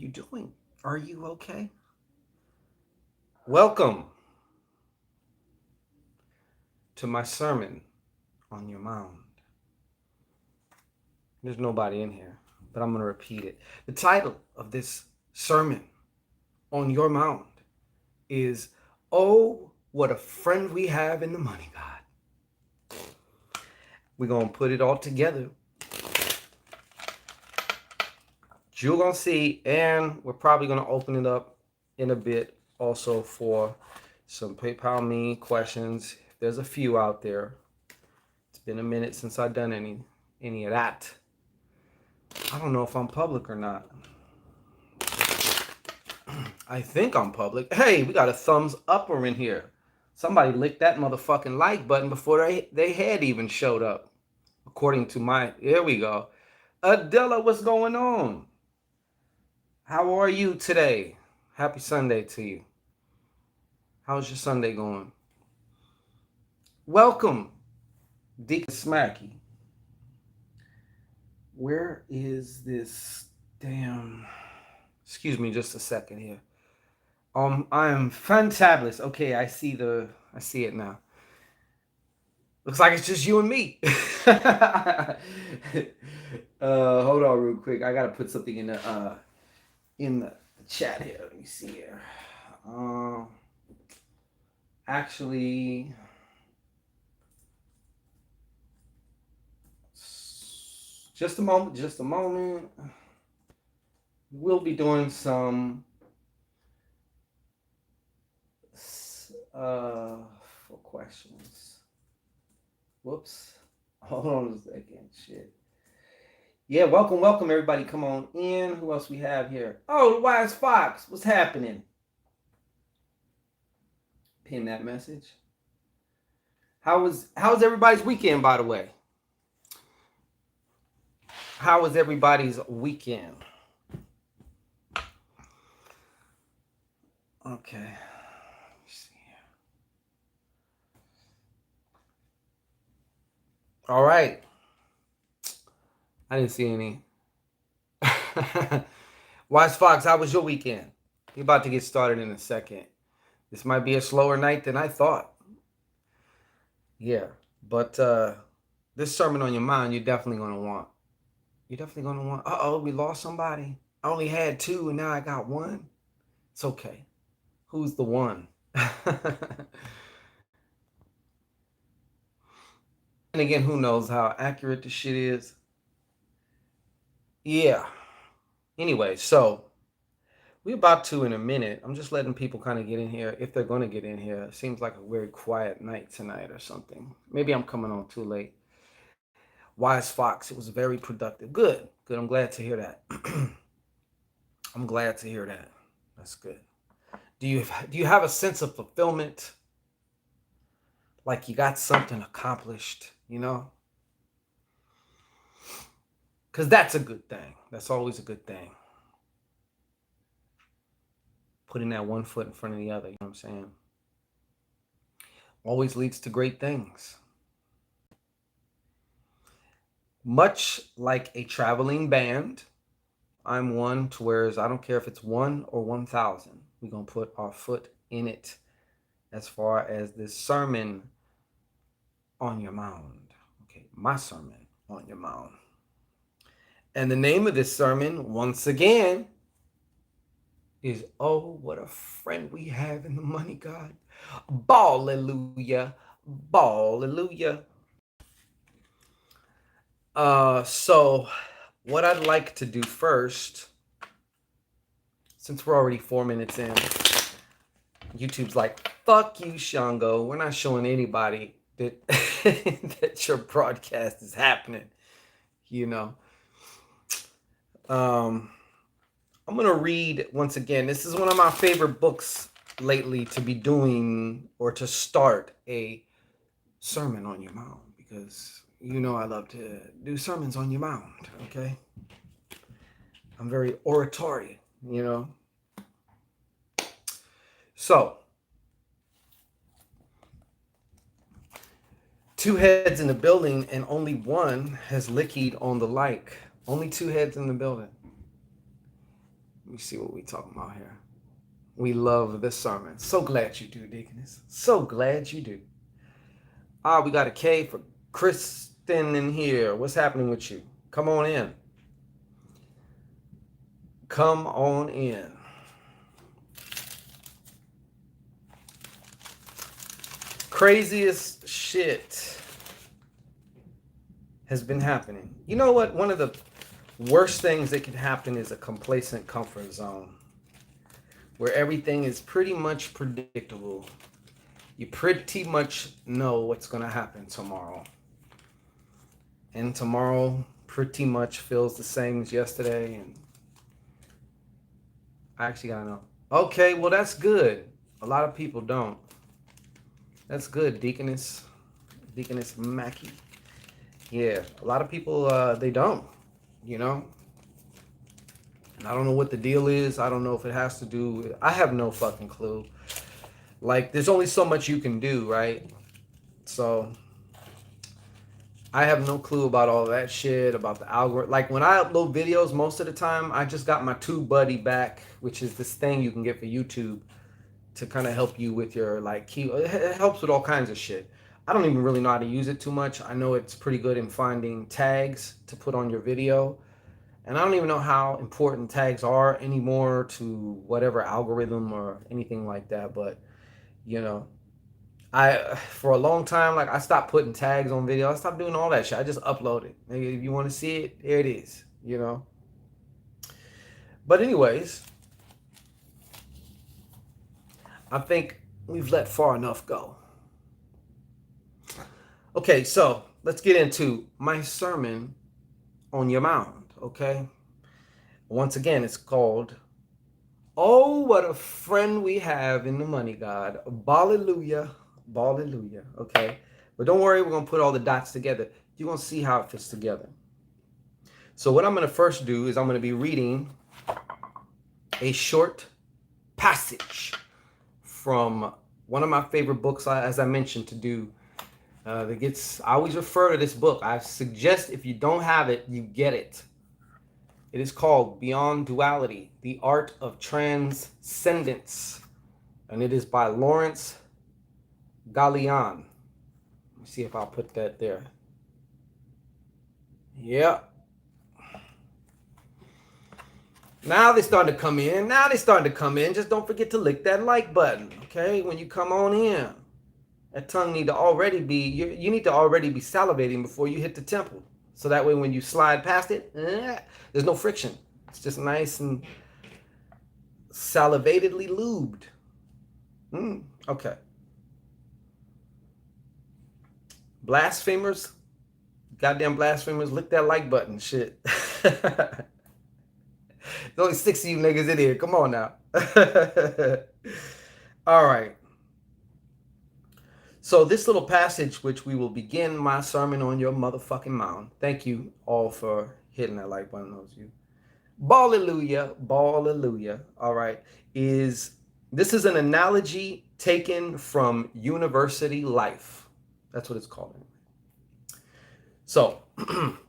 you doing? Are you okay? Welcome to my sermon on your mound. There's nobody in here, but I'm going to repeat it. The title of this sermon on your mound is Oh, What a Friend We Have in the Money God. We're going to put it all together. You're going to see, and we're probably going to open it up in a bit also for some PayPal me questions. There's a few out there. It's been a minute since I've done any of that. I don't know if I'm public or not. I think I'm public. Hey, we got a thumbs upper in here. Somebody licked that motherfucking like button before they had even showed up. According to my, here we go. Adela, what's going on? How are you today? Happy Sunday to you. How's your Sunday going? Welcome, Deacon Smacky. Where is this damn... Excuse me just a second here. I am fantabulous. Okay, I see it now. Looks like it's just you and me. Hold on real quick. I gotta put something in the chat here. Let me see here. Actually, just a moment. We'll be doing some for questions. Whoops. Hold on a second. Shit. Yeah, welcome everybody. Come on in. Who else we have here? Oh, the Wise Fox. What's happening? Pin that message. How's everybody's weekend, by the way? How was everybody's weekend? Okay. Let's see here. All right. I didn't see any. Wise Fox, how was your weekend? We're about to get started in a second. This might be a slower night than I thought. Yeah, but this sermon on your mind, you're definitely going to want. Uh-oh, we lost somebody. I only had two and now I got one. It's okay. Who's the one? And again, who knows how accurate this shit is? Yeah. Anyway, so we're about to in a minute. I'm just letting people kind of get in here if they're going to get in here. It seems like a very quiet night tonight or something. Maybe I'm coming on too late. Wise Fox, it was very productive. Good. I'm glad to hear that. I'm glad to hear that. That's good. Do you have a sense of fulfillment? Like you got something accomplished, you know? Because that's a good thing. That's always a good thing. Putting that one foot in front of the other, you know what I'm saying? Always leads to great things. Much like a traveling band, I'm one to whereas I don't care if it's 1 or 1,000. We're going to put our foot in it as far as this sermon on your mound. Okay, my sermon on your mound. And the name of this sermon, once again, is Oh, What a Friend We Have in the Money God. Hallelujah. Hallelujah. So what I'd like to do first, since we're already 4 minutes in, YouTube's like, fuck you, Shango. We're not showing anybody that that your broadcast is happening, you know. I'm going to read once again. This is one of my favorite books lately to be doing or to start a sermon on your mound because you know I love to do sermons on your mound, okay? I'm very oratory, you know. So, two heads in the building and only one has lickied on the like. Only two heads in the building. me see what we talking about here. We love this sermon. So glad you do, Deaconess. So glad you do. We got a K for Kristen in here. What's happening with you? Come on in. Come on in. Craziest shit has been happening. You know what? One of the worst things that can happen is a complacent comfort zone where everything is pretty much predictable. You pretty much know what's going to happen tomorrow. And tomorrow pretty much feels the same as yesterday. And I actually got to know. Okay, well, that's good. A lot of people don't. That's good, Deaconess Mackie. Yeah, a lot of people, they don't, you know. And I don't know what the deal is. I don't know if it has to do with, I have no fucking clue. Like, there's only so much you can do, right? So I have no clue about all that shit, about the algorithm. Like, when I upload videos, most of the time, I just got my Tubebuddy back, which is this thing you can get for YouTube to kind of help you with your, like, key. It helps with all kinds of shit. I don't even really know how to use it too much. I know it's pretty good in finding tags to put on your video. And I don't even know how important tags are anymore to whatever algorithm or anything like that. But, you know, for a long time, like, I stopped putting tags on video. I stopped doing all that shit. I just upload it. Maybe if you want to see it, there it is, you know. But anyways, I think we've let far enough go. Okay, so let's get into my sermon on your mound, okay? Once again, it's called, Oh, What a Friend We Have in the Money God. Hallelujah, hallelujah, okay? But don't worry, we're going to put all the dots together. You're going to see how it fits together. So what I'm going to first do is I'm going to be reading a short passage from one of my favorite books, as I mentioned, to do. I always refer to this book. I suggest if you don't have it, you get it. It is called Beyond Duality, The Art of Transcendence. And it is by Lawrence Gallian. Let me see if I'll put that there. Yeah. Now they're starting to come in. Just don't forget to lick that like button, okay? When you come on in. That tongue need to already be, you need to already be salivating before you hit the temple. So that way when you slide past it, there's no friction. It's just nice and salivatedly lubed. Okay. Blasphemers, goddamn blasphemers, lick that like button, shit. There's only 6 of you niggas in here. Come on now. All right. So this little passage, which we will begin my sermon on your motherfucking mound. Thank you all for hitting that like button, those of you. Hallelujah, hallelujah. All right. This is an analogy taken from university life. That's what it's called. So,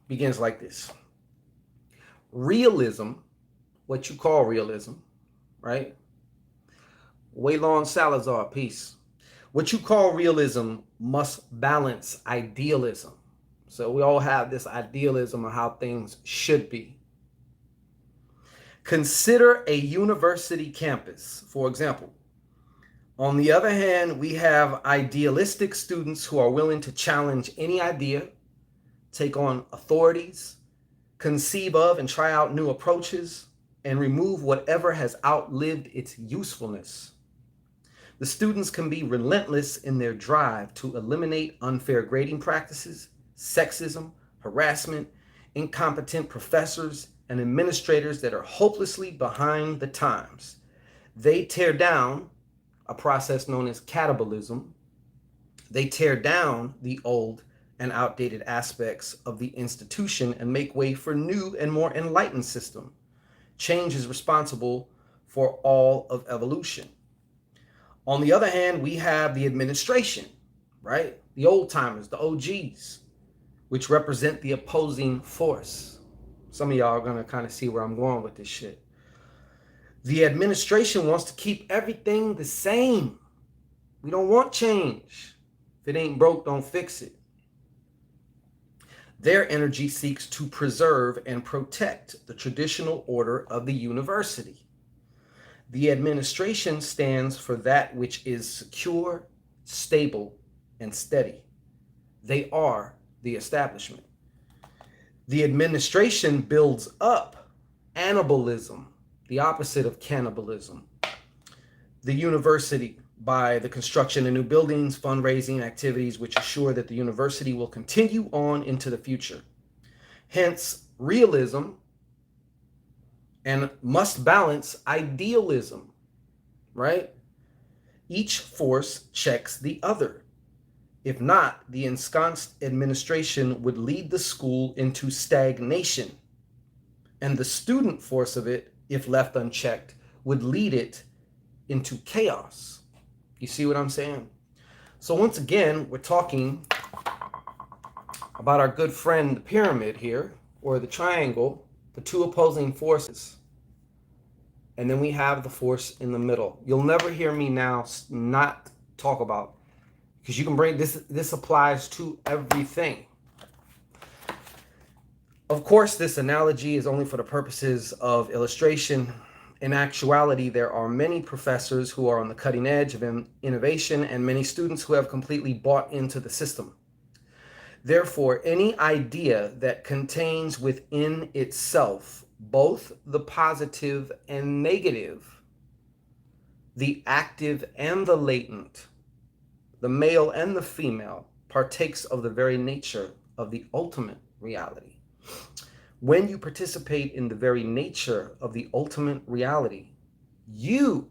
begins like this. Realism, what you call realism, right? Waylon Salazar, peace. What you call realism must balance idealism. So we all have this idealism of how things should be. Consider a university campus, for example. On the other hand, we have idealistic students who are willing to challenge any idea, take on authorities, conceive of and try out new approaches, and remove whatever has outlived its usefulness. The students can be relentless in their drive to eliminate unfair grading practices, sexism, harassment, incompetent professors, and administrators that are hopelessly behind the times. They tear down a process known as catabolism. They tear down the old and outdated aspects of the institution and make way for new and more enlightened system. Change is responsible for all of evolution. On the other hand, we have the administration, right? The old timers, the OGs, which represent the opposing force. Some of y'all are going to kind of see where I'm going with this shit. The administration wants to keep everything the same. We don't want change. If it ain't broke, don't fix it. Their energy seeks to preserve and protect the traditional order of the university. The administration stands for that which is secure, stable, and steady. They are the establishment. The administration builds up annibalism, the opposite of cannibalism. The university by the construction of new buildings, fundraising activities which assure that the university will continue on into the future. Hence, realism and must balance idealism, right? Each force checks the other. If not, the ensconced administration would lead the school into stagnation, and the student force of it, if left unchecked, would lead it into chaos. You see what I'm saying? So once again, we're talking about our good friend, the pyramid here, or the triangle, the two opposing forces. And then we have the force in the middle. You'll never hear me now not talk about, because you can bring this applies to everything. Of course, this analogy is only for the purposes of illustration. In actuality, there are many professors who are on the cutting edge of innovation and many students who have completely bought into the system. Therefore, any idea that contains within itself both the positive and negative, the active and the latent, the male and the female, partakes of the very nature of the ultimate reality. When you participate in the very nature of the ultimate reality, you,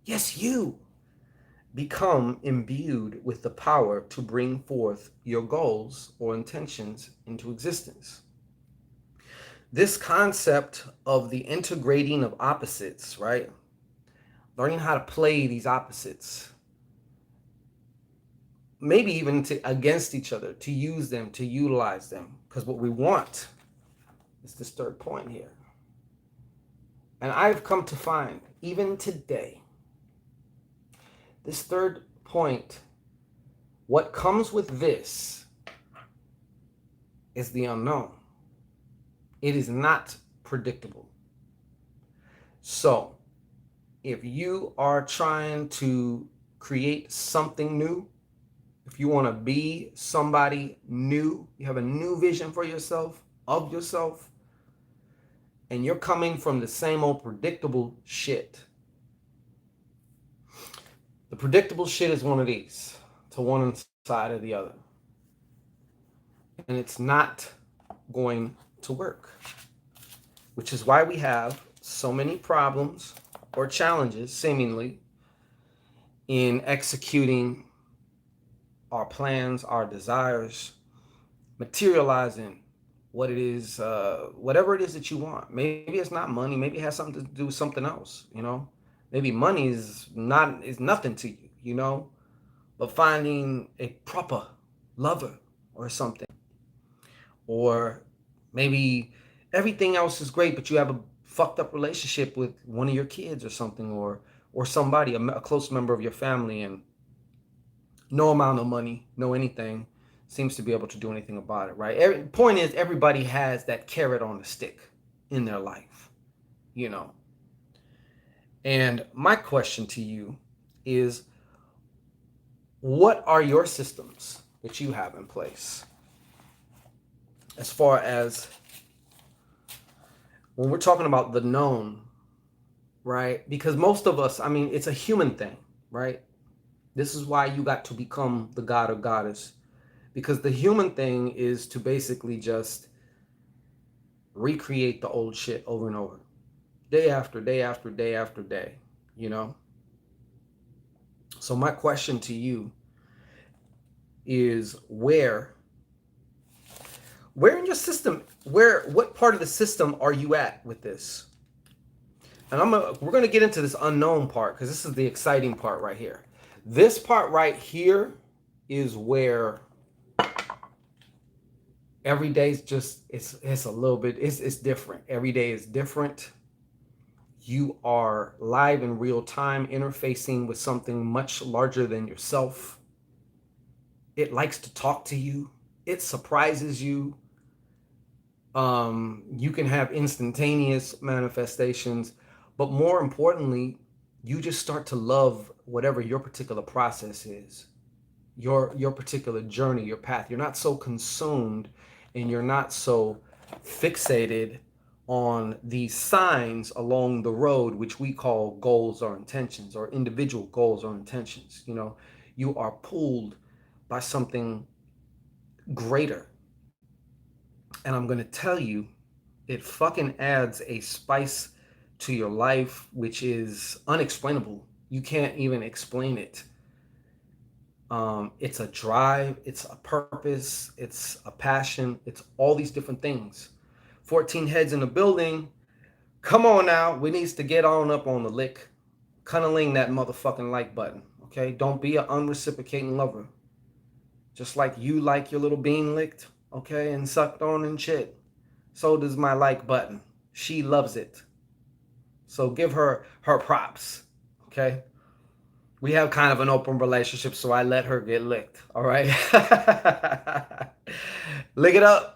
yes, you, become imbued with the power to bring forth your goals or intentions into existence. This concept of the integrating of opposites, right? Learning how to play these opposites, maybe even against each other, to use them, to utilize them, because what we want is this third point here. And I've come to find, even today, this third point, what comes with this is the unknown. It is not predictable. So, if you are trying to create something new, if you want to be somebody new, you have a new vision for yourself, of yourself, and you're coming from the same old predictable shit. The predictable shit is one of these, to one side or the other. And it's not going to work, which is why we have so many problems or challenges, seemingly, in executing our plans, our desires, materializing what it is, whatever it is that you want. Maybe it's not money. Maybe it has something to do with something else, you know? Maybe money is nothing to you, you know? But finding a proper lover or something. Or maybe everything else is great, but you have a fucked up relationship with one of your kids or something, or somebody, a close member of your family, and no amount of money, no anything seems to be able to do anything about it, right? Point is, everybody has that carrot on the stick in their life, you know. And my question to you is, what are your systems that you have in place as far as when we're talking about the known, right? Because most of us, I mean, it's a human thing, right? This is why you got to become the god or goddess, because the human thing is to basically just recreate the old shit over and over, day after day after day after day, you know? So my question to you is, where in your system, what part of the system are you at with this? And we're going to get into this unknown part, because this is the exciting part right here. This part right here is where every day is just, it's a little bit, it's different. Every day is different. You are live in real time interfacing with something much larger than yourself. It likes to talk to you. It surprises you. You can have instantaneous manifestations, but more importantly, you just start to love whatever your particular process is, your particular journey, your path. You're not so consumed and you're not so fixated on these signs along the road, which we call goals or intentions, or individual goals or intentions. You know, you are pulled by something greater. And I'm going to tell you, it fucking adds a spice to your life, which is unexplainable. You can't even explain it. It's a drive, it's a purpose, it's a passion, it's all these different things. 14 heads in the building. Come on now, we needs to get on up on the lick. Cunniling that motherfucking like button, okay? Don't be an unreciprocating lover. Just like you like your little bean licked, okay, and sucked on and shit. So does my like button. She loves it. So give her her props, okay? We have kind of an open relationship, so I let her get licked, all right? Lick it up.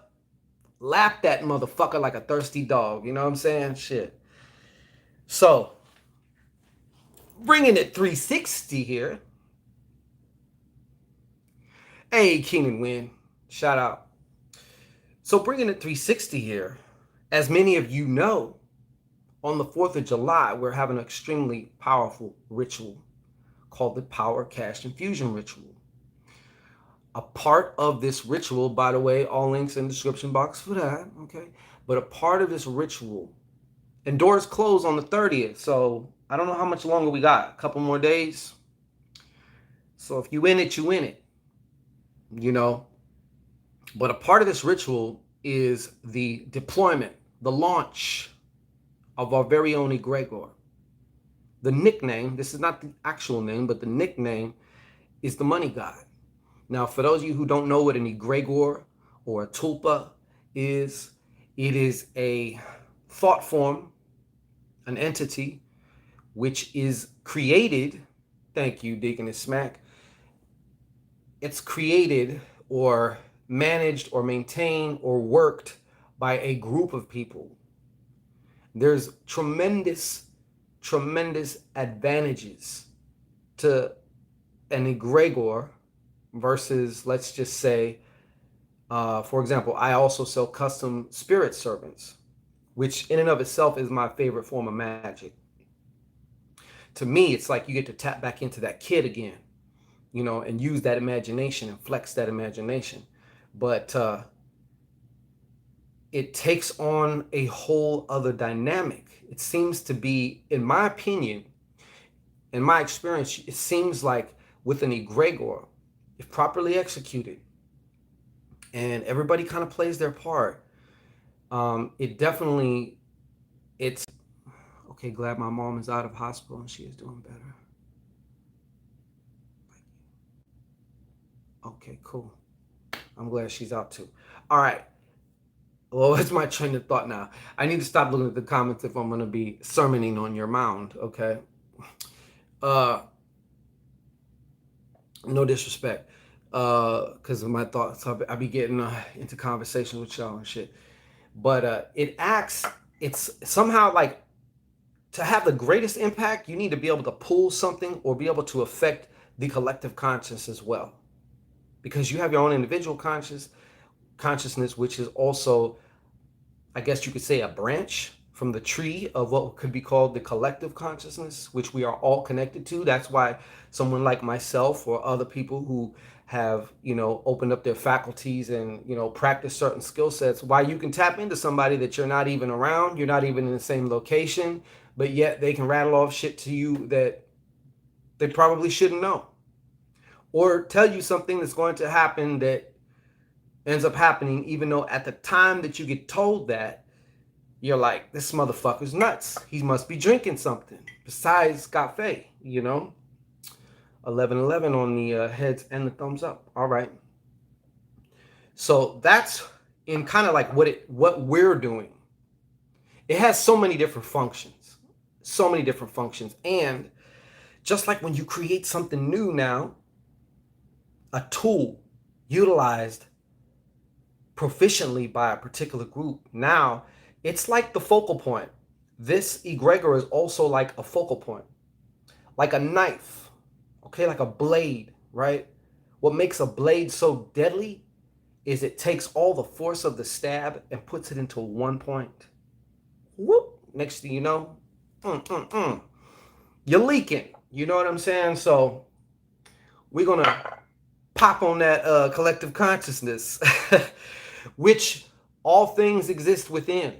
Lap that motherfucker like a thirsty dog, you know what I'm saying? Shit. So, bringing it 360 here. Hey, Keenan Wynn. Shout out. So, bringing it 360 here, as many of you know, on the 4th of July, we're having an extremely powerful ritual called the Power Cash Infusion Ritual. A part of this ritual, by the way, all links in the description box for that, okay? But a part of this ritual, and doors close on the 30th, so I don't know how much longer we got. A couple more days. So if you in it, you in it, you know? But a part of this ritual is the deployment, the launch of our very own egregor. The nickname, this is not the actual name, but the nickname is the money god. Now, for those of you who don't know what an egregor or a tulpa is, it is a thought form, an entity, which is created, thank you, Deaconess Smack, it's created or managed or maintained or worked by a group of people. There's tremendous advantages to an egregor versus, let's just say, for example, I also sell custom spirit servants, which in and of itself is my favorite form of magic. To me, it's like you get to tap back into that kid again, you know, and use that imagination and flex that imagination. But it takes on a whole other dynamic. It seems to be, in my opinion, in my experience, it seems like with an egregor, if properly executed, and everybody kind of plays their part, it's, okay, glad my mom is out of hospital and she is doing better. Okay, cool. I'm glad she's out too. All right. Well, what's my train of thought now? I need to stop looking at the comments if I'm going to be sermoning on your mound, okay? No disrespect, because of my thoughts. I be getting into conversations with y'all and shit. But it's somehow like, to have the greatest impact, you need to be able to pull something or be able to affect the collective conscious as well. Because you have your own individual consciousness, which is also, I guess you could say, a branch from the tree of what could be called the collective consciousness, which we are all connected to. That's why someone like myself or other people who have, you know, opened up their faculties and, you know, practice certain skill sets, why you can tap into somebody that you're not even around, you're not even in the same location, but yet they can rattle off shit to you that they probably shouldn't know. Or tell you something that's going to happen that ends up happening, even though at the time that you get told that, you're like, this motherfucker's nuts. He must be drinking something besides cafe, you know? 11-11 on the heads and the thumbs up. All right. So that's in kind of like what we're doing. It has so many different functions. So many different functions. And just like when you create something new now, a tool utilized proficiently by a particular group, now it's like the focal point. This egregor is also like a focal point, like a knife, okay, like a blade, right? What makes a blade so deadly is it takes all the force of the stab and puts it into one point. Whoop! Next thing you know, you're leaking. You know what I'm saying? So we're gonna pop on that collective consciousness, which all things exist within.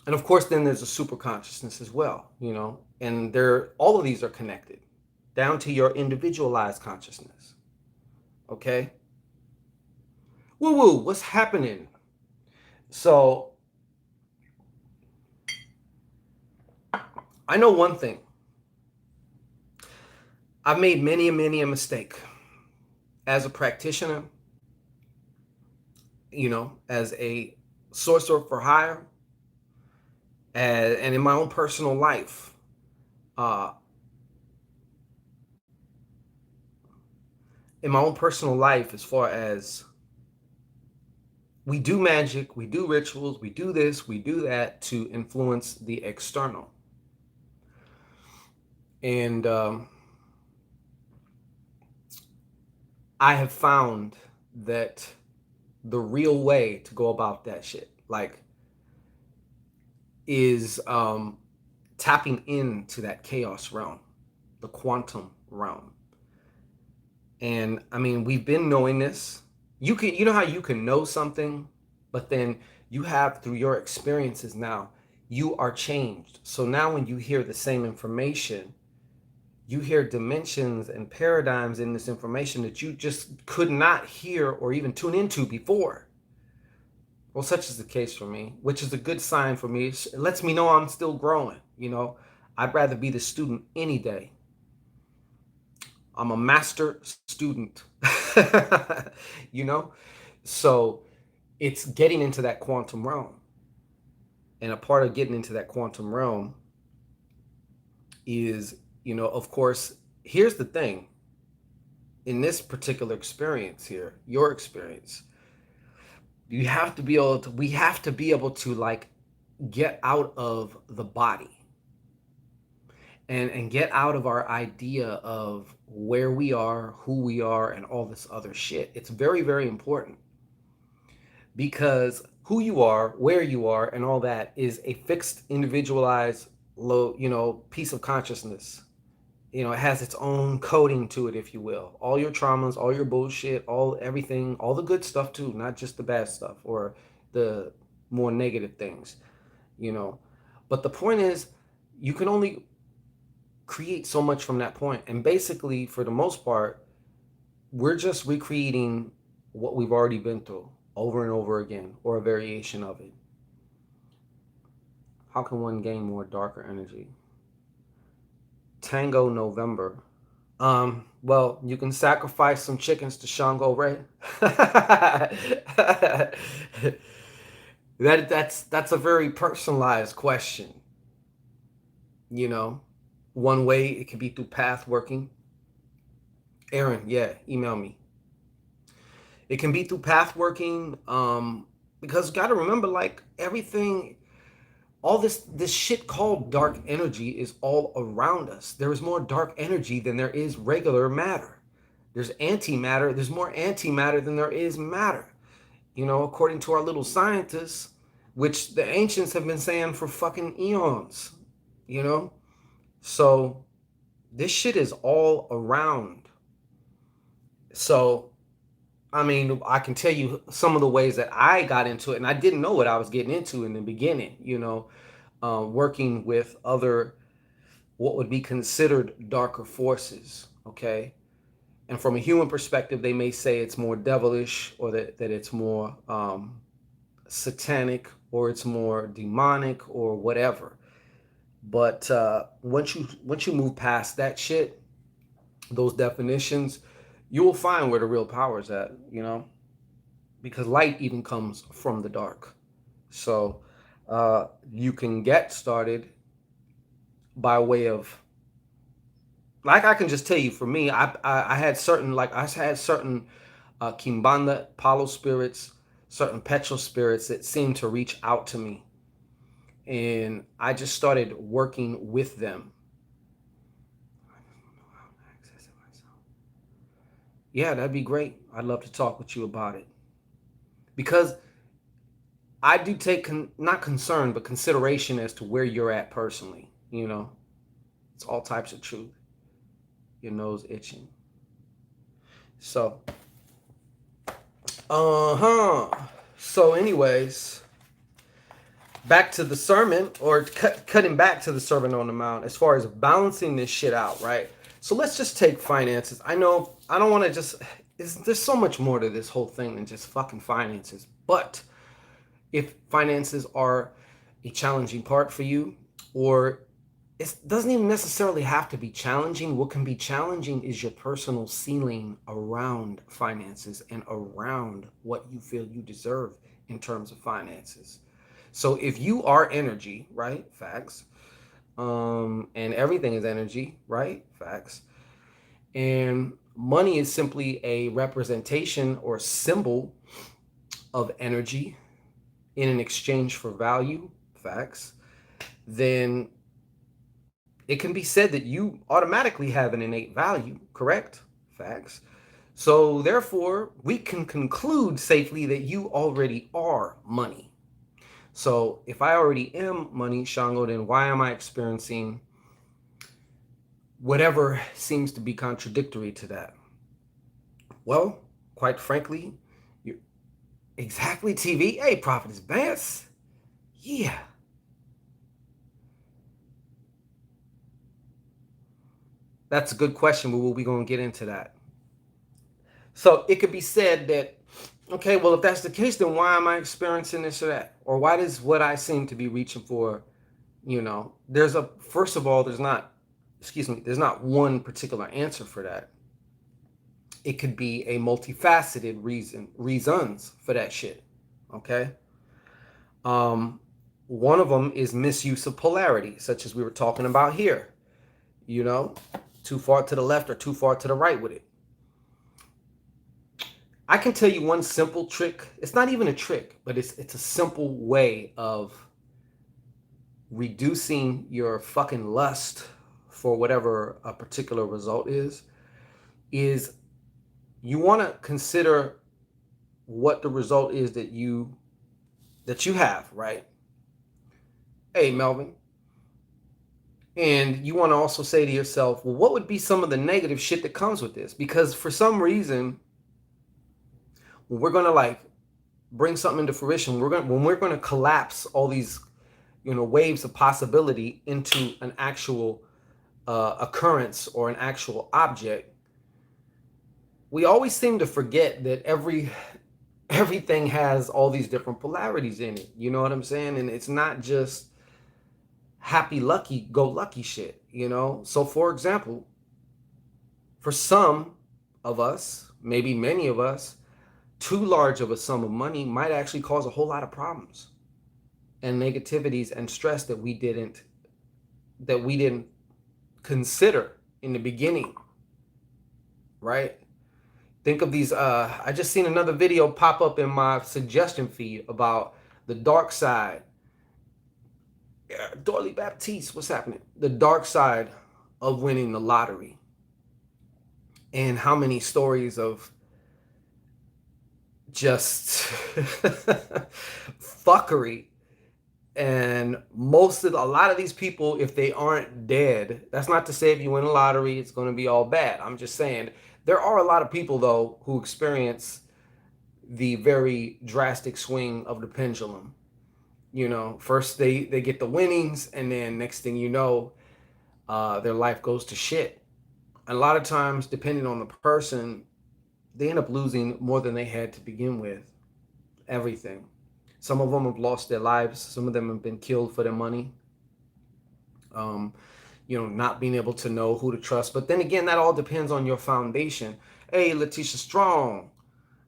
And of course, then there's a super consciousness as well, you know, and they're all of these are connected down to your individualized consciousness. Okay? Woo woo, what's happening? So I know one thing. I've made many a mistake as a practitioner, you know, as a sorcerer for hire, and in my own personal life. Uh, in my own personal life, as far as we do magic, we do rituals, we do this, we do that to influence the external. And I have found that the real way to go about that shit, like, is tapping into that chaos realm, the quantum realm. And I mean, we've been knowing this. You know how you can know something, but then you have, through your experiences now, you are changed. So now when you hear the same information, you hear dimensions and paradigms in this information that you just could not hear or even tune into before. Well, such is the case for me, which is a good sign for me. It lets me know I'm still growing. You know, I'd rather be the student any day. I'm a master student, you know? So it's getting into that quantum realm. And a part of getting into that quantum realm is, you know, of course, here's the thing. In this particular experience here, your experience, you have to be able to, we have to be able to, like, get out of the body and get out of our idea of where we are, who we are, and all this other shit. It's very important, because who you are, where you are, and all that is a fixed, individualized, low, you know, piece of consciousness. You know, it has its own coding to it, if you will. All your traumas, all your bullshit, all everything, all the good stuff too, not just the bad stuff or the more negative things, you know. But the point is, you can only create so much from that point. And basically, for the most part, we're just recreating what we've already been through over and over again, or a variation of it. How can one gain more darker energy? Tango November. Well, you can sacrifice some chickens to Shango Ray. That's a very personalized question. You know, one way it could be through path working. Aaron, yeah, email me. It can be through path working, because you got to remember, like, everything, all this shit called dark energy is all around us. There is more dark energy than there is regular matter. There's antimatter. There's more antimatter than there is matter. You know, according to our little scientists, which the ancients have been saying for fucking eons. You know, so this shit is all around. So I mean, I can tell you some of the ways that I got into it, and I didn't know what I was getting into in the beginning, you know, working with other, what would be considered darker forces, okay? And from a human perspective, they may say it's more devilish, or that it's more satanic, or it's more demonic, or whatever. But once you move past that shit, those definitions, you will find where the real power is at, you know? Because light even comes from the dark. So you can get started by way of, like, I can just tell you, for me, I had certain, like, I had certain Kimbanda Palo spirits, certain Petrol spirits that seemed to reach out to me, and I just started working with them. Yeah, that'd be great. I'd love to talk with you about it, because I do take not concern, but consideration as to where you're at personally. It's all types of truth. Your nose itching. So, So, anyways, back to the sermon, or cutting back to the Sermon on the Mount, as far as balancing this shit out, right? So let's just take finances. I know I don't want to just. There's so much more to this whole thing than just fucking finances. But if finances are a challenging part for you, or it doesn't even necessarily have to be challenging. What can be challenging is your personal ceiling around finances and around what you feel you deserve in terms of finances. So if you are energy, right? Facts. And everything is energy, right? Facts. And money is simply a representation or symbol of energy in an exchange for value, facts, then it can be said that you automatically have an innate value, correct? Facts. So therefore, we can conclude safely that you already are money. So if I already am money, Shango, then why am I experiencing whatever seems to be contradictory to that? Well, quite frankly, you exactly, TV. Hey, Prophetess Vance. Yeah. That's a good question, but we're going to get into that. So it could be said that, okay, well, if that's the case, then why am I experiencing this or that? Or why does what I seem to be reaching for, first of all, there's not one particular answer for that. It could be a multifaceted reasons for that shit. Okay. Um, One of them is misuse of polarity, such as we were talking about here. You know, too far to the left or too far to the right with it. I can tell you one simple trick. It's not even a trick, but it's a simple way of reducing your fucking lust for whatever a particular result is you want to consider what the result is that you have, right? Hey, Melvin. And you want to also say to yourself, well, what would be some of the negative shit that comes with this? Because for some reason, when we're going to like bring something into fruition, when we're going to collapse all these, waves of possibility into an actual occurrence or an actual object, we always seem to forget that everything has all these different polarities in it. You know what I'm saying? And it's not just happy lucky go lucky shit. So for example, for some of us, maybe many of us, too large of a sum of money might actually cause a whole lot of problems and negativities and stress that we didn't consider in the beginning, right? Think of these. I just seen another video pop up in my suggestion feed about the dark side. Dorley Baptiste, what's happening? The dark side of winning the lottery, and how many stories of just fuckery. And a lot of these people, if they aren't dead, that's not to say if you win a lottery, it's going to be all bad. I'm just saying there are a lot of people, though, who experience the very drastic swing of the pendulum. First they get the winnings, and then next thing you know, their life goes to shit. And a lot of times, depending on the person, they end up losing more than they had to begin with. Everything. Some of them have lost their lives. Some of them have been killed for their money. Not being able to know who to trust. But then again, that all depends on your foundation. Hey, Letitia Strong.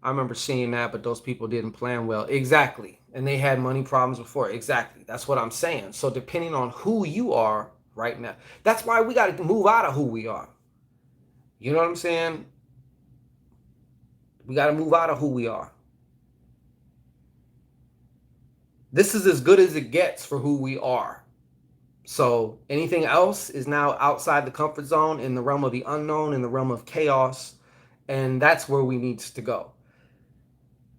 I remember seeing that, but those people didn't plan well. Exactly. And they had money problems before. Exactly. That's what I'm saying. So depending on who you are, right now. That's why we got to move out of who we are. You know what I'm saying? We got to move out of who we are. This is as good as it gets for who we are. So anything else is now outside the comfort zone, in the realm of the unknown, in the realm of chaos, and that's where we need to go.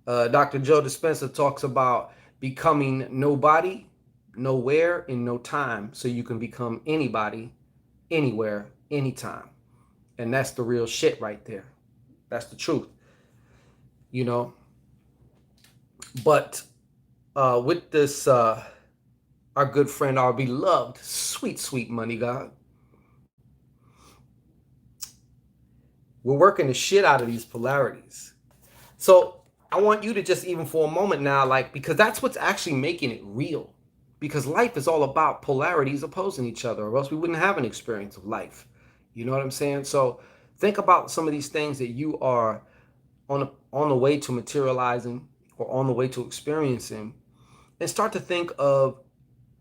Dr. Joe Dispenza talks about becoming nobody, nowhere, in no time, so you can become anybody, anywhere, anytime. And that's the real shit right there. That's the truth, you know. But with this, our good friend, our beloved, sweet, sweet money god, we're working the shit out of these polarities. So I want you to just, even for a moment now, like, because that's what's actually making it real. Because life is all about polarities opposing each other, or else we wouldn't have an experience of life. You know what I'm saying? So think about some of these things that you are on the way to materializing or on the way to experiencing, and start to think of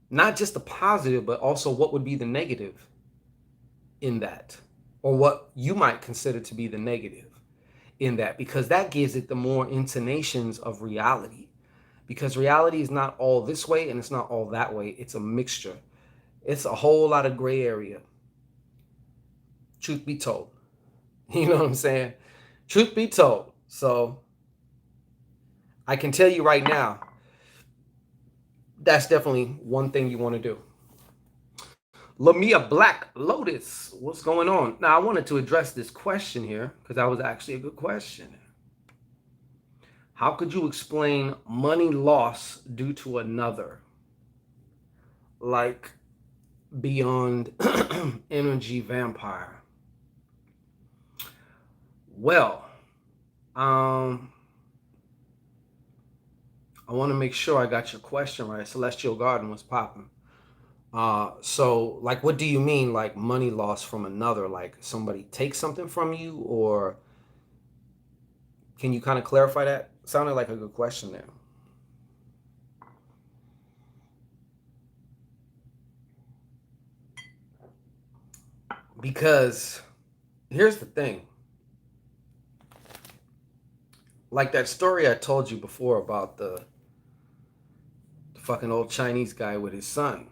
not just the positive, but also what would be the negative in that, or what you might consider to be the negative in that, because that gives it the more intonations of reality. Because reality is not all this way and it's not all that way. It's a mixture. It's a whole lot of gray area. Truth be told. You know what I'm saying? Truth be told. So I can tell you right now, that's definitely one thing you want to do. Lamia Black Lotus, what's going on? Now, I wanted to address this question here because that was actually a good question. How could you explain money loss due to another? Like beyond energy vampire. Well, I want to make sure I got your question right. Celestial Garden was popping. So like, what do you mean, like money loss from another? Like somebody takes something from you, or can you kind of clarify that? Sounded like a good question there. Because here's the thing. Like that story I told you before about the fucking old Chinese guy with his son.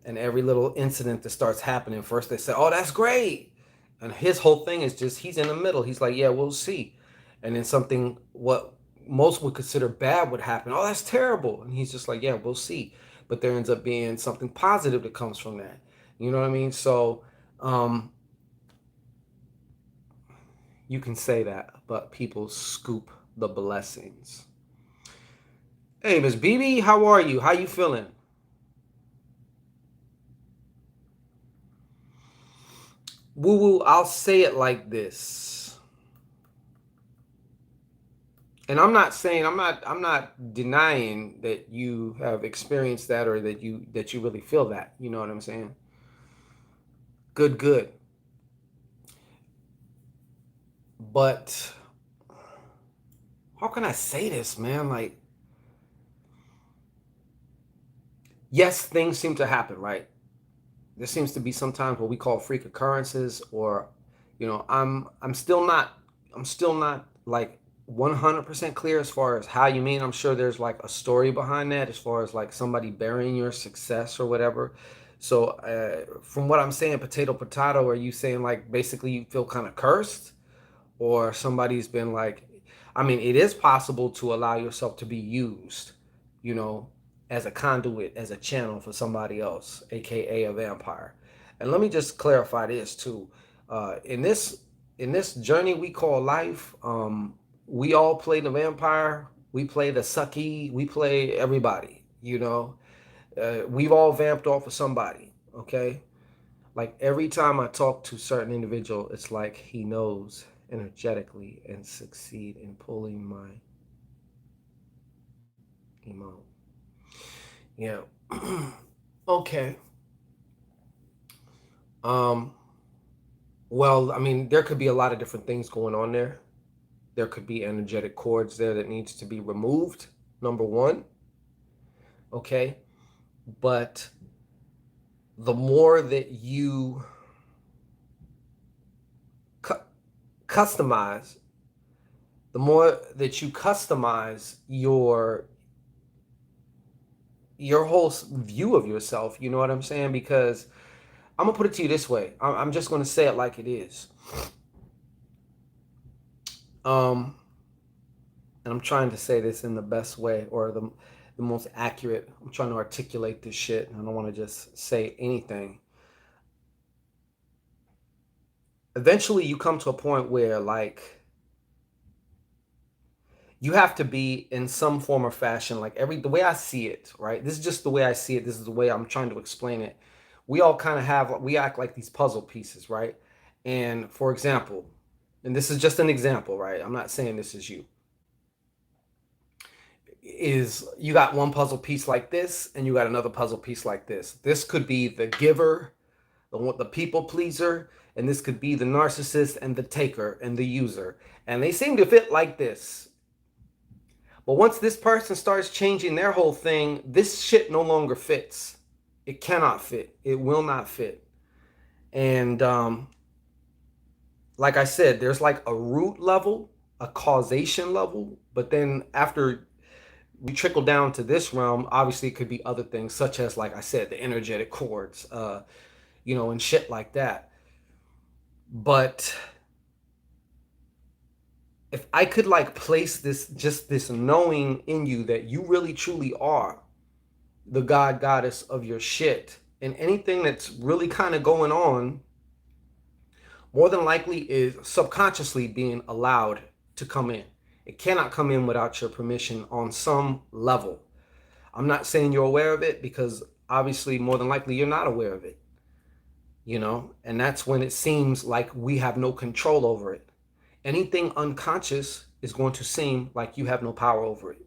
And every little incident that starts happening, first they say, oh, that's great. And his whole thing is just, he's in the middle. He's like, yeah, we'll see. And then something, what most would consider bad would happen. Oh, that's terrible. And he's just like, yeah, we'll see. But there ends up being something positive that comes from that. You know what I mean? So you can say that, but people scoop the blessings. Hey, Miss BB, how are you? How you feeling? Woo woo, I'll say it like this. And I'm not denying that you have experienced that, or that you really feel that. You know what I'm saying? Good, good. But how can I say this, man? Like, yes, things seem to happen, right? There seems to be sometimes what we call freak occurrences, or I'm still not like 100% clear as far as how you mean. I'm sure there's like a story behind that, as far as like somebody burying your success or whatever. So from what I'm saying, potato potato, are you saying like basically you feel kind of cursed, or somebody's been like, I mean, it is possible to allow yourself to be used, you know, as a conduit, as a channel for somebody else, aka a vampire. And let me just clarify this too. In this journey we call life, we all play the vampire, we play the sucky, we play everybody. We've all vamped off of somebody. Okay, like every time I talk to a certain individual, it's like he knows energetically and succeed in pulling my emo. Yeah. Okay. Um, well, I mean, there could be a lot of different things going on there. There could be energetic cords there that needs to be removed, number one. Okay. But the more that you customize, the more that you customize your whole view of yourself. You know what I'm saying? Because I'm gonna put it to you this way. I'm just gonna say it like it is. And I'm trying to say this in the best way, or the most accurate. I'm trying to articulate this shit. I don't want to just say anything. Eventually, you come to a point where, like, you have to be in some form or fashion, like the way I see it, right? This is just the way I see it. This is the way I'm trying to explain it. We all kind of we act like these puzzle pieces, right? And for example, and this is just an example, right? I'm not saying this is you. Is you got one puzzle piece like this, and you got another puzzle piece like this. This could be the giver, the people pleaser, and this could be the narcissist and the taker and the user. And they seem to fit like this. But once this person starts changing their whole thing, this shit no longer fits. It cannot fit. It will not fit. And like I said, there's like a root level, a causation level, but then after we trickle down to this realm, obviously it could be other things, such as, like I said, the energetic cords, and shit like that. But if I could like place this knowing in you that you really truly are the god goddess of your shit, and anything that's really kind of going on more than likely is subconsciously being allowed to come in. It cannot come in without your permission on some level. I'm not saying you're aware of it, because obviously more than likely you're not aware of it, and that's when it seems like we have no control over it. Anything unconscious is going to seem like you have no power over it.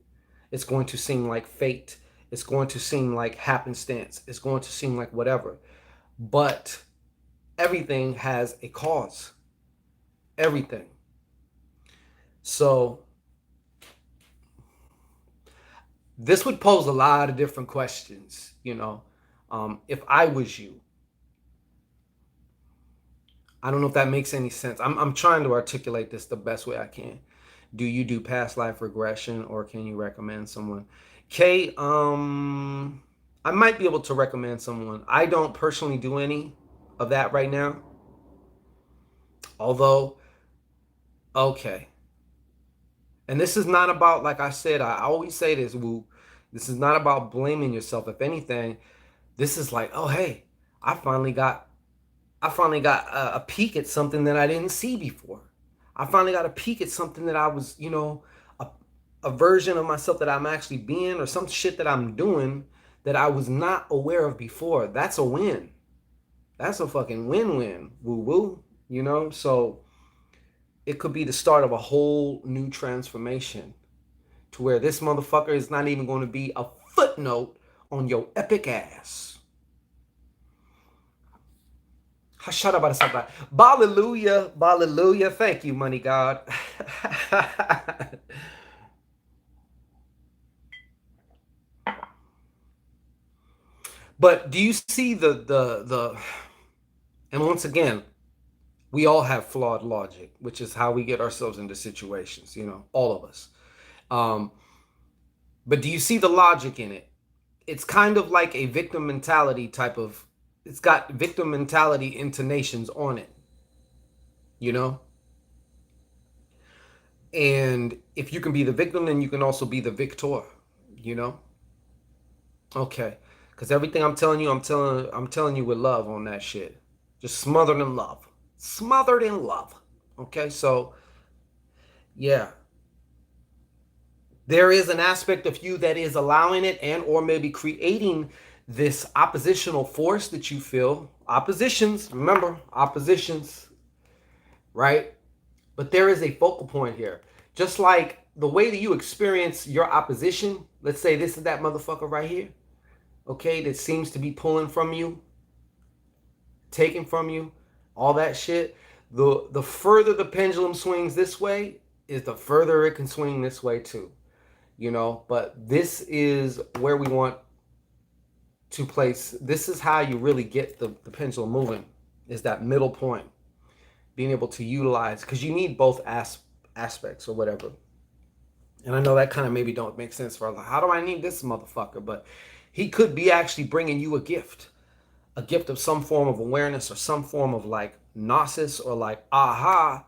It's going to seem like fate. It's going to seem like happenstance. It's going to seem like whatever. But everything has a cause. Everything. So this would pose a lot of different questions, if I was you. I don't know if that makes any sense. I'm trying to articulate this the best way I can. Do you do past life regression, or can you recommend someone? Kay, I might be able to recommend someone. I don't personally do any of that right now. Although, okay. And this is not about, like I said, I always say this, Woo. This is not about blaming yourself. If anything, this is like, oh, hey, I finally got a peek at something that I didn't see before. I finally got a peek at something that I was, a version of myself that I'm actually being, or some shit that I'm doing that I was not aware of before. That's a win. That's a fucking win-win. Woo-woo, So it could be the start of a whole new transformation, to where this motherfucker is not even going to be a footnote on your epic ass. Hallelujah, hallelujah. Thank you, money God. But do you see the and once again, we all have flawed logic, which is how we get ourselves into situations, all of us. But do you see the logic in it? It's kind of like a victim mentality type of, it's got victim mentality intonations on it, And if you can be the victim, then you can also be the victor, Okay. Because everything I'm telling you, I'm telling you with love on that shit. Just smothered in love. Smothered in love. Okay, so yeah. There is an aspect of you that is allowing it, and or maybe creating this oppositional force that you feel. Oppositions, remember, oppositions, right? But there is a focal point here. Just like the way that you experience your opposition, let's say this is that motherfucker right here, okay, that seems to be pulling from you, taking from you, all that shit. The further the pendulum swings this way is the further it can swing this way too. But this is where we want to place. This is how you really get the pendulum moving, is that middle point, being able to utilize, because you need both aspects or whatever. And I know that kind of maybe don't make sense for like, how do I need this motherfucker? But he could be actually bringing you a gift of some form of awareness or some form of like gnosis or like aha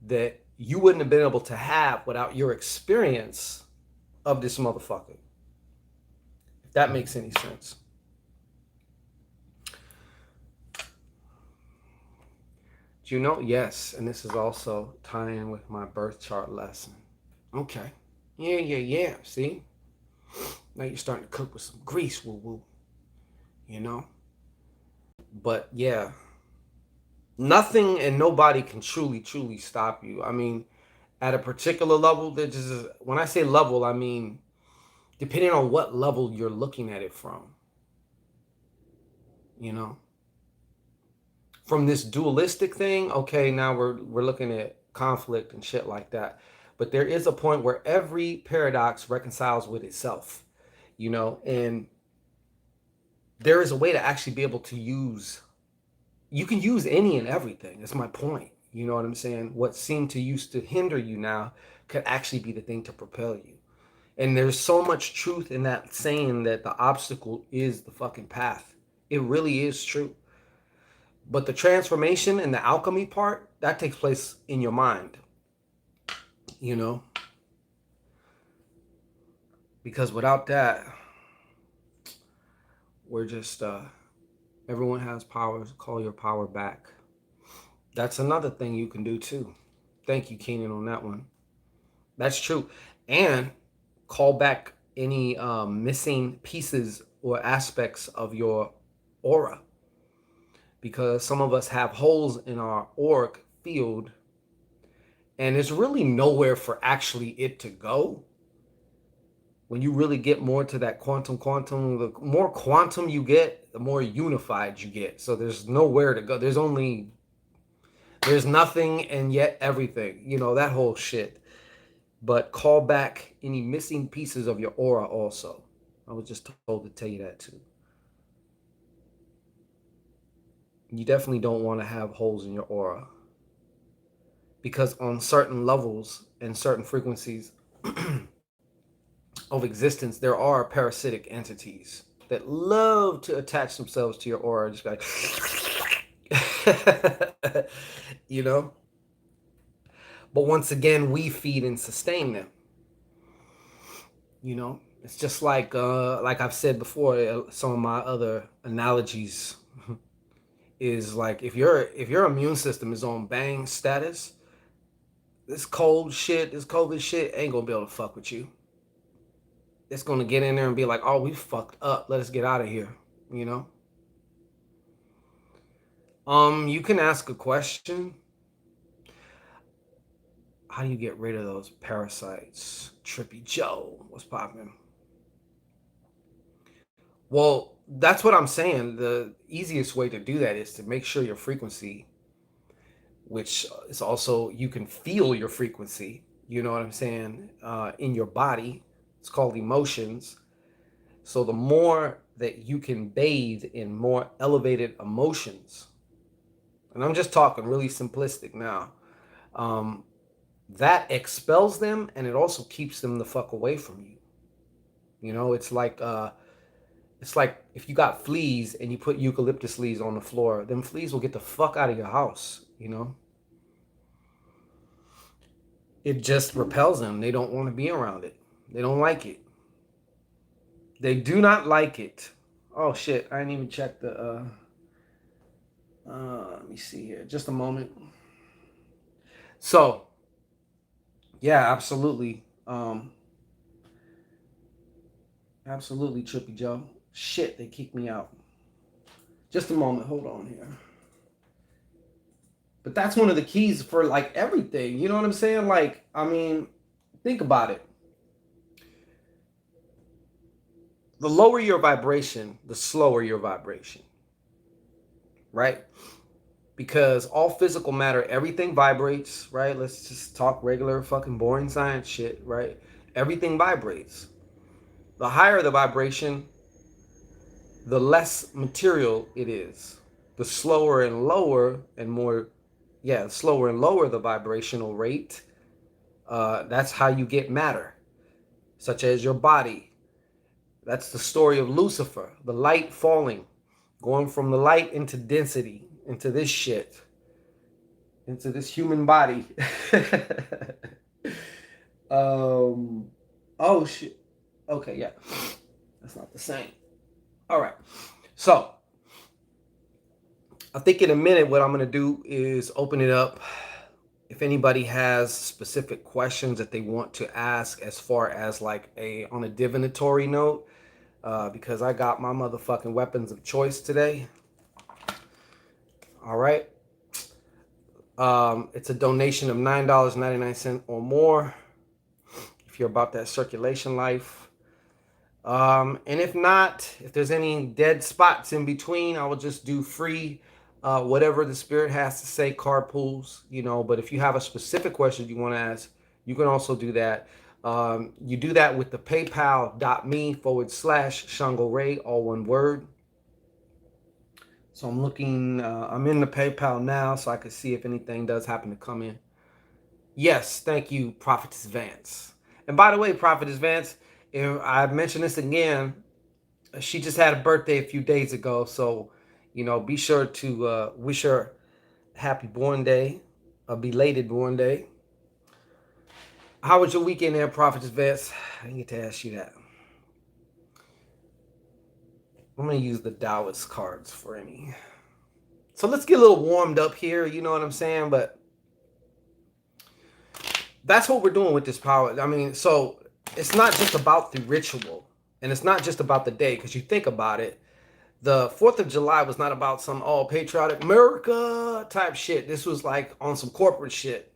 that you wouldn't have been able to have without your experience of this motherfucker. If that makes any sense. Do you know? Yes. And this is also tying with my birth chart lesson. Okay. Yeah. See? Now you're starting to cook with some grease, woo woo. You know? But yeah, nothing and nobody can truly stop you. I mean, at a particular level, there's just, when I say level, I mean, depending on what level you're looking at it from, you know, from this dualistic thing. Okay, now we're looking at conflict and shit like that. But there is a point where every paradox reconciles with itself, you know, and there is a way to actually be able to use, you can use any and everything. That's my point. You know what I'm saying? What seemed to used to hinder you now could actually be the thing to propel you. And there's so much truth in that saying that the obstacle is the fucking path. It really is true. But the transformation and the alchemy part, that takes place in your mind. You know? Because without that, we're just everyone has powers. Call your power back. That's another thing you can do too. Thank you, Keenan, on that one. That's true. And call back any missing pieces or aspects of your aura. Because some of us have holes in our auric field, and there's really nowhere for actually it to go. When you really get more to that quantum, the more quantum you get, the more unified you get. So there's nowhere to go. There's nothing and yet everything, you know, that whole shit. But call back any missing pieces of your aura also. I was just told to tell you that too. You definitely don't want to have holes in your aura, because on certain levels and certain frequencies of existence, there are parasitic entities that love to attach themselves to your aura, just like, you know. But once again, we feed and sustain them. You know, it's just like I've said before, some of my other analogies is like if your immune system is on bang status, this COVID shit ain't gonna be able to fuck with you. It's gonna get in there and be like, oh, we fucked up. Let us get out of here. You know. You can ask a question. How do you get rid of those parasites? Trippy Joe, what's popping? Well, that's what I'm saying. The easiest way to do that is to make sure your frequency, which is also, you can feel your frequency, you know what I'm saying, in your body. It's called emotions. So the more that you can bathe in more elevated emotions, and I'm just talking really simplistic now, that expels them, and it also keeps them the fuck away from you. You know, it's like if you got fleas and you put eucalyptus leaves on the floor, them fleas will get the fuck out of your house, you know? It just repels them. They don't want to be around it. They don't like it. They do not like it. Oh shit, I didn't even check the let me see here. Just a moment. So, yeah, absolutely. Absolutely, Trippy Joe. Shit, they kicked me out. Just a moment, hold on here. But that's one of the keys for like everything. You know what I'm saying? Like, I mean, think about it. The lower your vibration, the slower your vibration. Right? Because all physical matter, everything vibrates, right? Let's just talk regular fucking boring science shit, right? Everything vibrates. The higher the vibration, the less material it is. The slower and lower and more, yeah, slower and lower the vibrational rate, that's how you get matter, such as your body. That's the story of Lucifer, the light falling, going from the light into density, into this shit, into this human body. Oh shit. Okay, yeah. That's not the same. All right. So, I think in a minute, what I'm going to do is open it up. If anybody has specific questions that they want to ask, as far as like on a divinatory note, because I got my motherfucking weapons of choice today. All right. It's a donation of $9.99 or more if you're about that circulation life. And if not, if there's any dead spots in between, I will just do free, whatever the spirit has to say, carpools, but if you have a specific question you want to ask, you can also do that. You do that with the paypal.me/Shango Ray, all one word. So I'm looking, I'm in the PayPal now so I can see if anything does happen to come in. Yes, thank you, Prophetess Vance. And by the way, Prophetess Vance, if I mentioned this again, she just had a birthday a few days ago, so be sure to wish her happy born day, a belated born day. How was your weekend there, Prophetess Vance? I didn't get to ask you that. I'm gonna use the Taoist cards for any. So let's get a little warmed up here, you know what I'm saying? But that's what we're doing with this power. I mean, so it's not just about the ritual, and it's not just about the day, because you think about it, the 4th of July was not about some all patriotic America type shit. This was like on some corporate shit.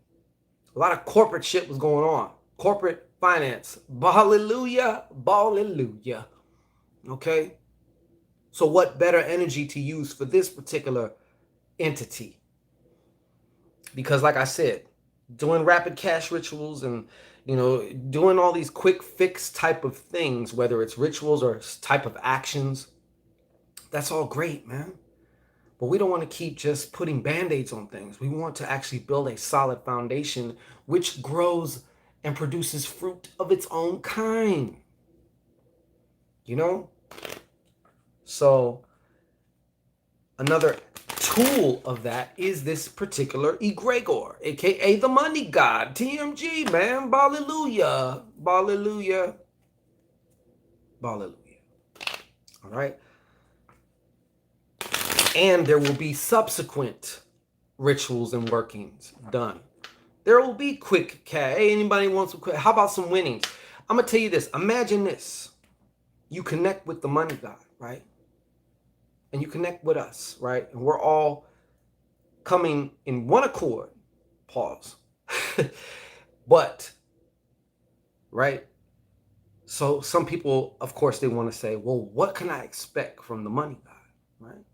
A lot of corporate shit was going on. Corporate finance. Hallelujah. Hallelujah. Okay? So what better energy to use for this particular entity? Because like I said, doing rapid cash rituals and doing all these quick fix type of things, whether it's rituals or type of actions, that's all great, man. But we don't want to keep just putting band-aids on things. We want to actually build a solid foundation which grows and produces fruit of its own kind. So another tool of that is this particular egregor, aka the money god, TMG, man. Hallelujah. Hallelujah. Hallelujah. All right. And there will be subsequent rituals and workings done. There will be quick cash. Hey, anybody wants some quick? How about some winnings? I'm gonna tell you this. Imagine this. You connect with the money god, right? And you connect with us, right? And we're all coming in one accord. Pause. But, right? So some people, of course, they want to say, well, what can I expect from the money god, right?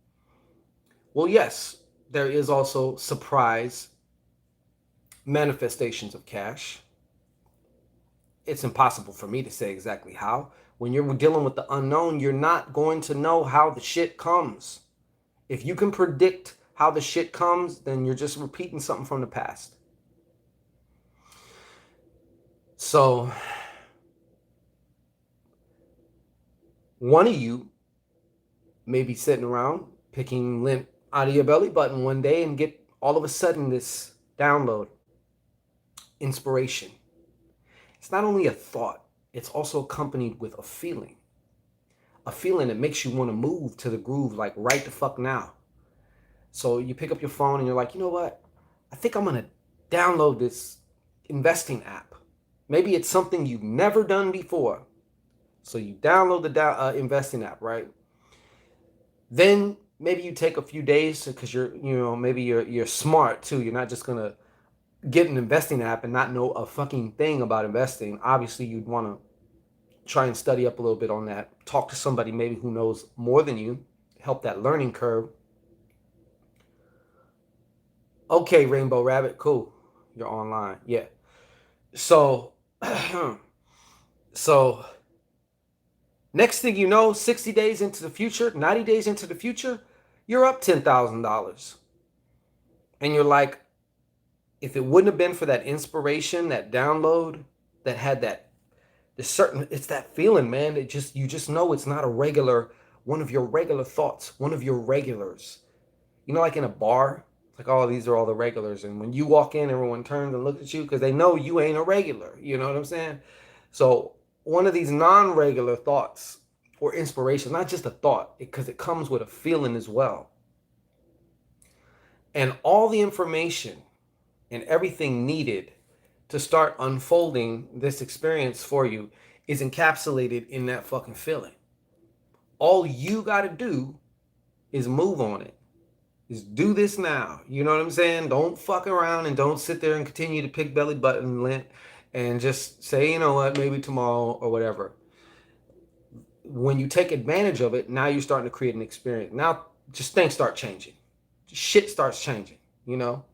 Well, yes, there is also surprise manifestations of cash. It's impossible for me to say exactly how. When you're dealing with the unknown, you're not going to know how the shit comes. If you can predict how the shit comes, then you're just repeating something from the past. So, one of you may be sitting around picking lint out of your belly button one day and get all of a sudden this download, inspiration. It's not only a thought, it's also accompanied with a feeling that makes you want to move to the groove, like right the fuck now. So you pick up your phone and you're like, you know what? I think I'm going to download this investing app. Maybe it's something you've never done before. So you download the investing app, right? Then maybe you take a few days because maybe you're smart too. You're not just going to get an investing app and not know a fucking thing about investing. Obviously, you'd want to try and study up a little bit on that. Talk to somebody maybe who knows more than you. Help that learning curve. Okay, Rainbow Rabbit, cool. You're online. Yeah. So Next thing you know, 60 days into the future, 90 days into the future, you're up $10,000. And you're like, if it wouldn't have been for that inspiration, that download, that had that, the certain, it's that feeling, man. It just, you just know it's not a regular, one of your regular thoughts, one of your regulars. You know, like in a bar, it's like, oh, these are all the regulars. And when you walk in, everyone turns and looks at you because they know you ain't a regular. You know what I'm saying? So one of these non-regular thoughts or inspiration, not just a thought, because it comes with a feeling as well. And all the information and everything needed to start unfolding this experience for you is encapsulated in that fucking feeling. All you got to do is move on it. Is do this now. You know what I'm saying? Don't fuck around and don't sit there and continue to pick belly button lint and just say, you know what, maybe tomorrow or whatever. When you take advantage of it, now you're starting to create an experience. Now just things start changing. Shit starts changing, you know?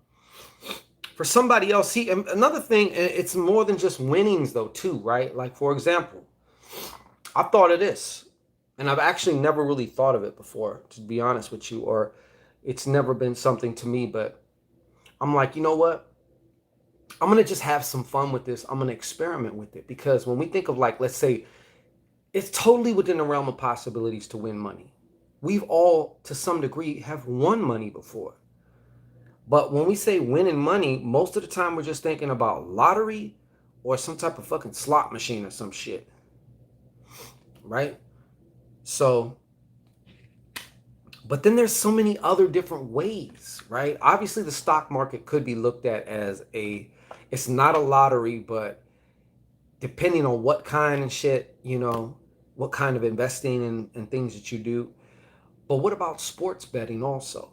For somebody else, see, another thing, it's more than just winnings though, too, right? Like, for example, I thought of this, and I've actually never really thought of it before, to be honest with you, or it's never been something to me, but I'm like, you know what? I'm going to just have some fun with this. I'm going to experiment with it, because when we think of, like, let's say, it's totally within the realm of possibilities to win money. We've all, to some degree, have won money before. But when we say winning money, most of the time we're just thinking about lottery or some type of fucking slot machine or some shit. Right? So, but then there's so many other different ways, right? Obviously, the stock market could be looked at as it's not a lottery, but depending on what kind of shit, you know, what kind of investing and things that you do. But what about sports betting also?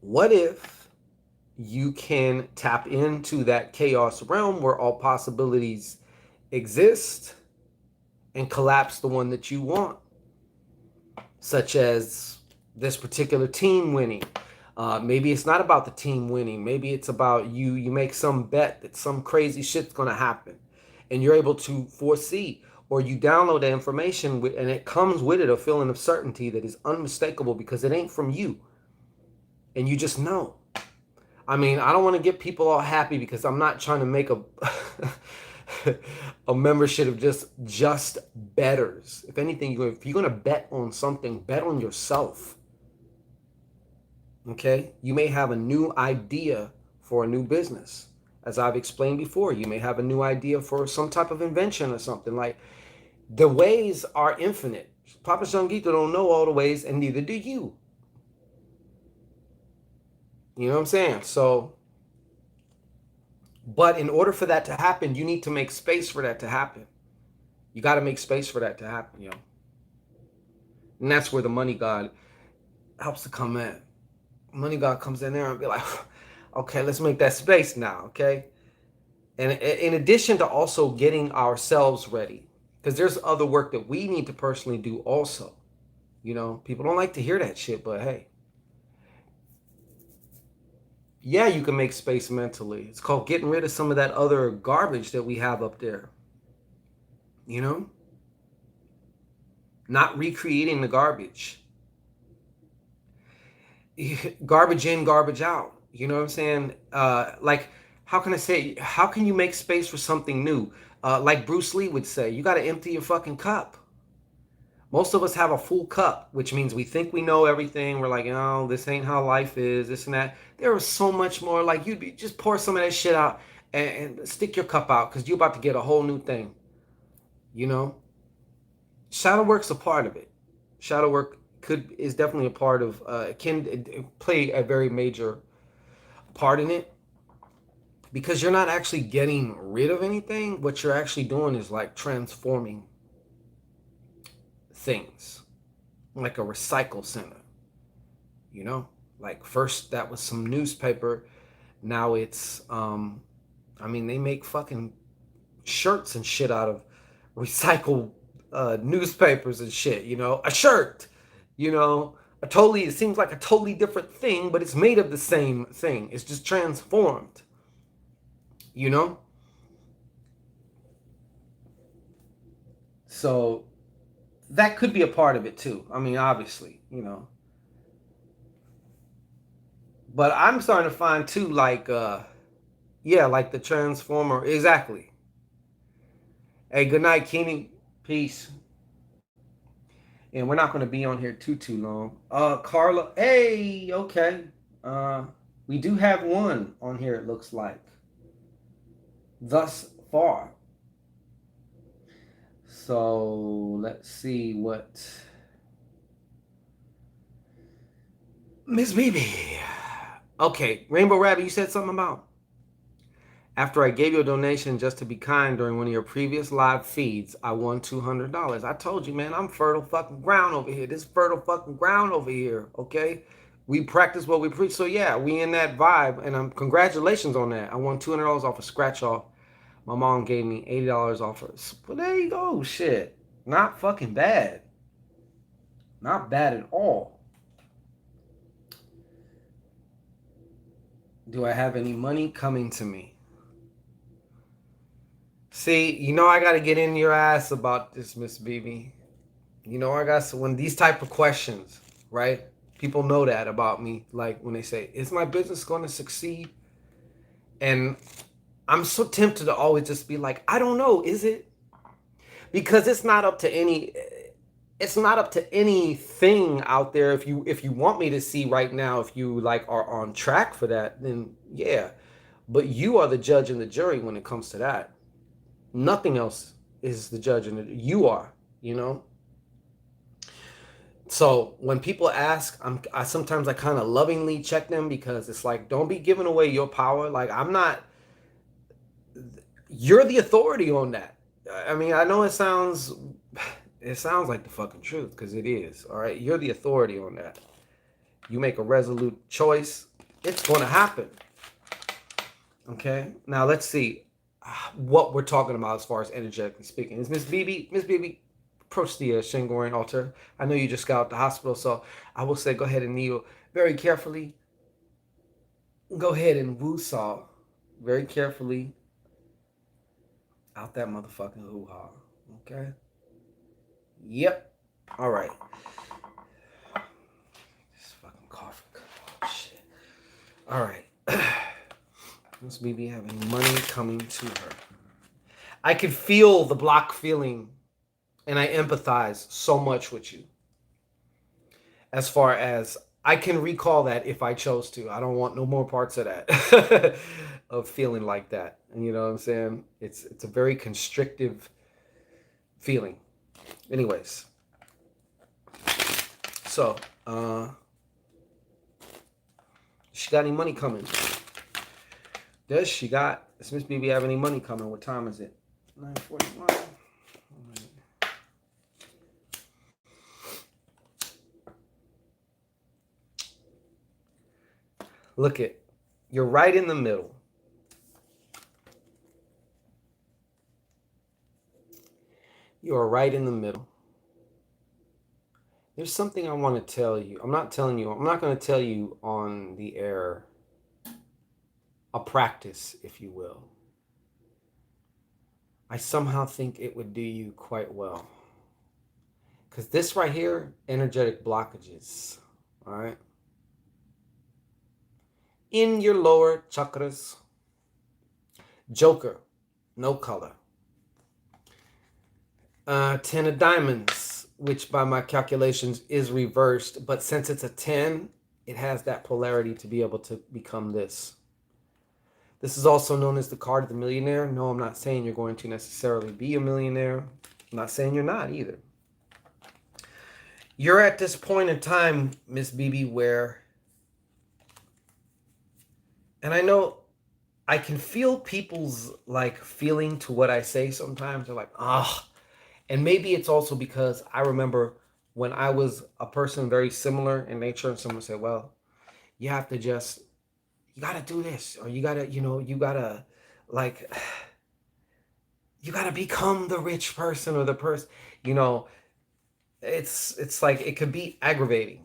What if you can tap into that chaos realm where all possibilities exist and collapse the one that you want? Such as this particular team winning. Maybe it's not about the team winning. Maybe it's about you make some bet that some crazy shit's going to happen and you're able to foresee, or you download the information and it comes with it a feeling of certainty that is unmistakable because it ain't from you. And you just know. I mean, I don't want to get people all happy because I'm not trying to make a a membership of just betters. If anything, if you're going to bet on something, bet on yourself. Okay? You may have a new idea for a new business. As I've explained before, you may have a new idea for some type of invention or something. Like, the ways are infinite. Papa Shangito don't know all the ways, and neither do you. You know what I'm saying? So, but in order for that to happen, you need to make space for that to happen. You got to make space for that to happen, yo. And that's where the money god helps to come in. Money god comes in there and be like, okay, let's make that space now, okay? And in addition to also getting ourselves ready, because there's other work that we need to personally do also. You know, people don't like to hear that shit, but hey. Yeah, you can make space mentally. It's called getting rid of some of that other garbage that we have up there. You know? Not recreating the garbage. Garbage in, garbage out. You know what I'm saying? Like, how can I say, how can you make space for something new? Like Bruce Lee would say, you got to empty your fucking cup. Most of us have a full cup, which means we think we know everything. We're like, oh, this ain't how life is, this and that. There is so much more. Like, just pour some of that shit out and stick your cup out because you're about to get a whole new thing. You know? Shadow work's a part of it. Shadow work is definitely a part of, can play a very major part in it. Because you're not actually getting rid of anything. What you're actually doing is like transforming things, like a recycle center, you know, like first that was some newspaper, now it's I mean, they make fucking shirts and shit out of recycled newspapers and shit, you know, a shirt, you know, it seems like a totally different thing, but it's made of the same thing, it's just transformed, you know. So that could be a part of it too. I mean, obviously, you know. But I'm starting to find too, like, yeah, like the Transformer. Exactly. Hey, good night, Kenny. Peace. And we're not going to be on here too long. Carla. Hey, okay. Uh, we do have one on here. It looks like thus far. So let's see what Miss BB. Okay, Rainbow Rabbit. You said something about after I gave you a donation just to be kind during one of your previous live feeds, I won $200. I told you, man, I'm fertile fucking ground over here. This fertile fucking ground over here, okay? We practice what we preach. So, yeah, we in that vibe. And congratulations on that. I won $200 off a scratch off. My mom gave me $80 off it. Well, there you go. Shit. Not fucking bad. Not bad at all. Do I have any money coming to me? See, you know I got to get in your ass about this, Miss BB. You know I got when these type of questions, right? People know that about me. Like when they say, "Is my business going to succeed?" And I'm so tempted to always just be like, "I don't know. Is it?" Because it's not up to any. It's not up to anything out there. If you want me to see right now, if you like are on track for that, then yeah. But you are the judge and the jury when it comes to that. Nothing else is the judge and you are, you know. So when people ask, I sometimes I kind of lovingly check them because it's like, don't be giving away your power. Like I'm not. You're the authority on that. I mean, I know it sounds like the fucking truth because it is. All right, you're the authority on that. You make a resolute choice, it's going to happen. Okay. Now let's see what we're talking about as far as energetically speaking. Is Miss BB? Miss BB, approach the Shingoran altar. I know you just got out the hospital, so I will say go ahead and kneel very carefully. Go ahead and woo-saw very carefully out that motherfucking hoo-ha. Okay? Yep. All right. This fucking cough. Oh, shit. All right. Miss BB having money coming to her. I could feel the block feeling, and I empathize so much with you. As far as I can recall that if I chose to. I don't want no more parts of that. Of feeling like that. And you know what I'm saying? It's a very constrictive feeling. Anyways. So, she got any money coming? Does she got, does Miss BB have any money coming? What time is it? 9:41. Look it. You're right in the middle. You are right in the middle. There's something I want to tell you. I'm not going to tell you on the air a practice, if you will. I somehow think it would do you quite well. Because this right here, energetic blockages, all right? In your lower chakras, Joker, no color. 10 of diamonds, which by my calculations is reversed, but since it's a 10, it has that polarity to be able to become this. This is also known as the card of the millionaire. No, I'm not saying you're going to necessarily be a millionaire. I'm not saying you're not either. You're at this point in time, Miss BB, where, and I know I can feel people's like feeling to what I say sometimes. They're like, ah. And maybe it's also because I remember when I was a person very similar in nature and someone said, well, you have to just, you got to do this, or you got to, you got to like, you got to become the rich person or the person, it's like, it could be aggravating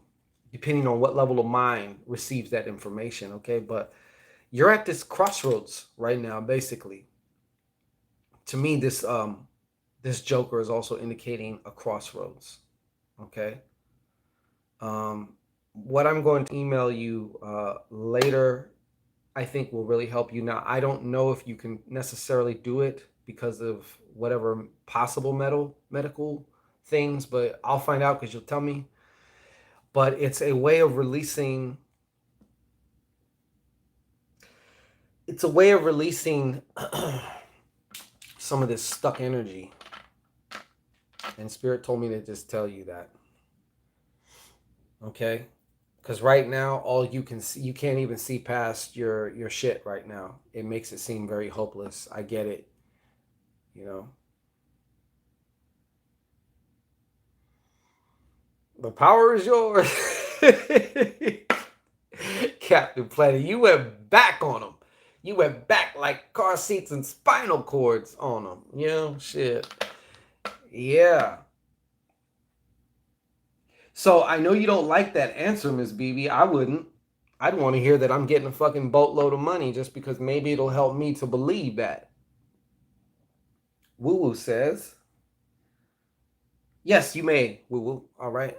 depending on what level of mind receives that information. Okay. But you're at this crossroads right now, basically. To me, this, this Joker is also indicating a crossroads. Okay. What I'm going to email you later, I think will really help you. Now, I don't know if you can necessarily do it because of whatever possible medical things, but I'll find out because you'll tell me. But it's a way of releasing. It's a way of releasing some of this stuck energy. And Spirit told me to just tell you that. Okay? Because right now, all you can see, you can't even see past your shit right now. It makes it seem very hopeless. I get it. You know, the power is yours. Captain Planet, you went back on them. You went back like car seats and spinal cords on them. You know, shit. Yeah. So I know you don't like that answer, Miss BB. I wouldn't. I'd want to hear that I'm getting a fucking boatload of money just because maybe it'll help me to believe that. Woo Woo says, yes, you may. Woo Woo. All right.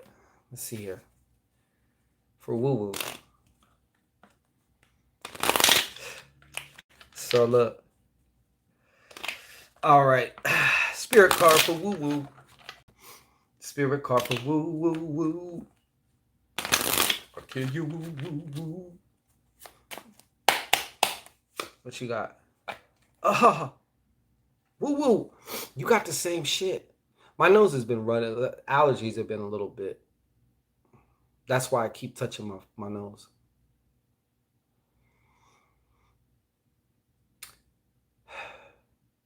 Let's see here. For Woo Woo. So look. All right. Spirit card for Woo Woo. Spirit card for Woo Woo Woo. I kill you Woo Woo Woo. What you got? Woo Woo. You got the same shit. My nose has been running. Allergies have been a little bit. That's why I keep touching my nose.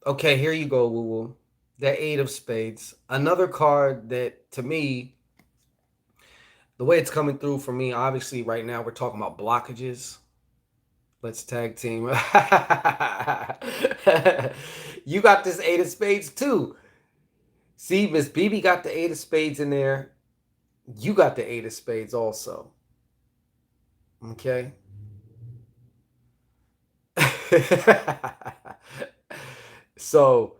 Okay, here you go, Woo Woo. The Eight of Spades. Another card that, to me, the way it's coming through for me, obviously, right now we're talking about blockages. Let's tag team. You got this Eight of Spades too. See, Miss BB got the Eight of Spades in there. You got the Eight of Spades also. Okay. So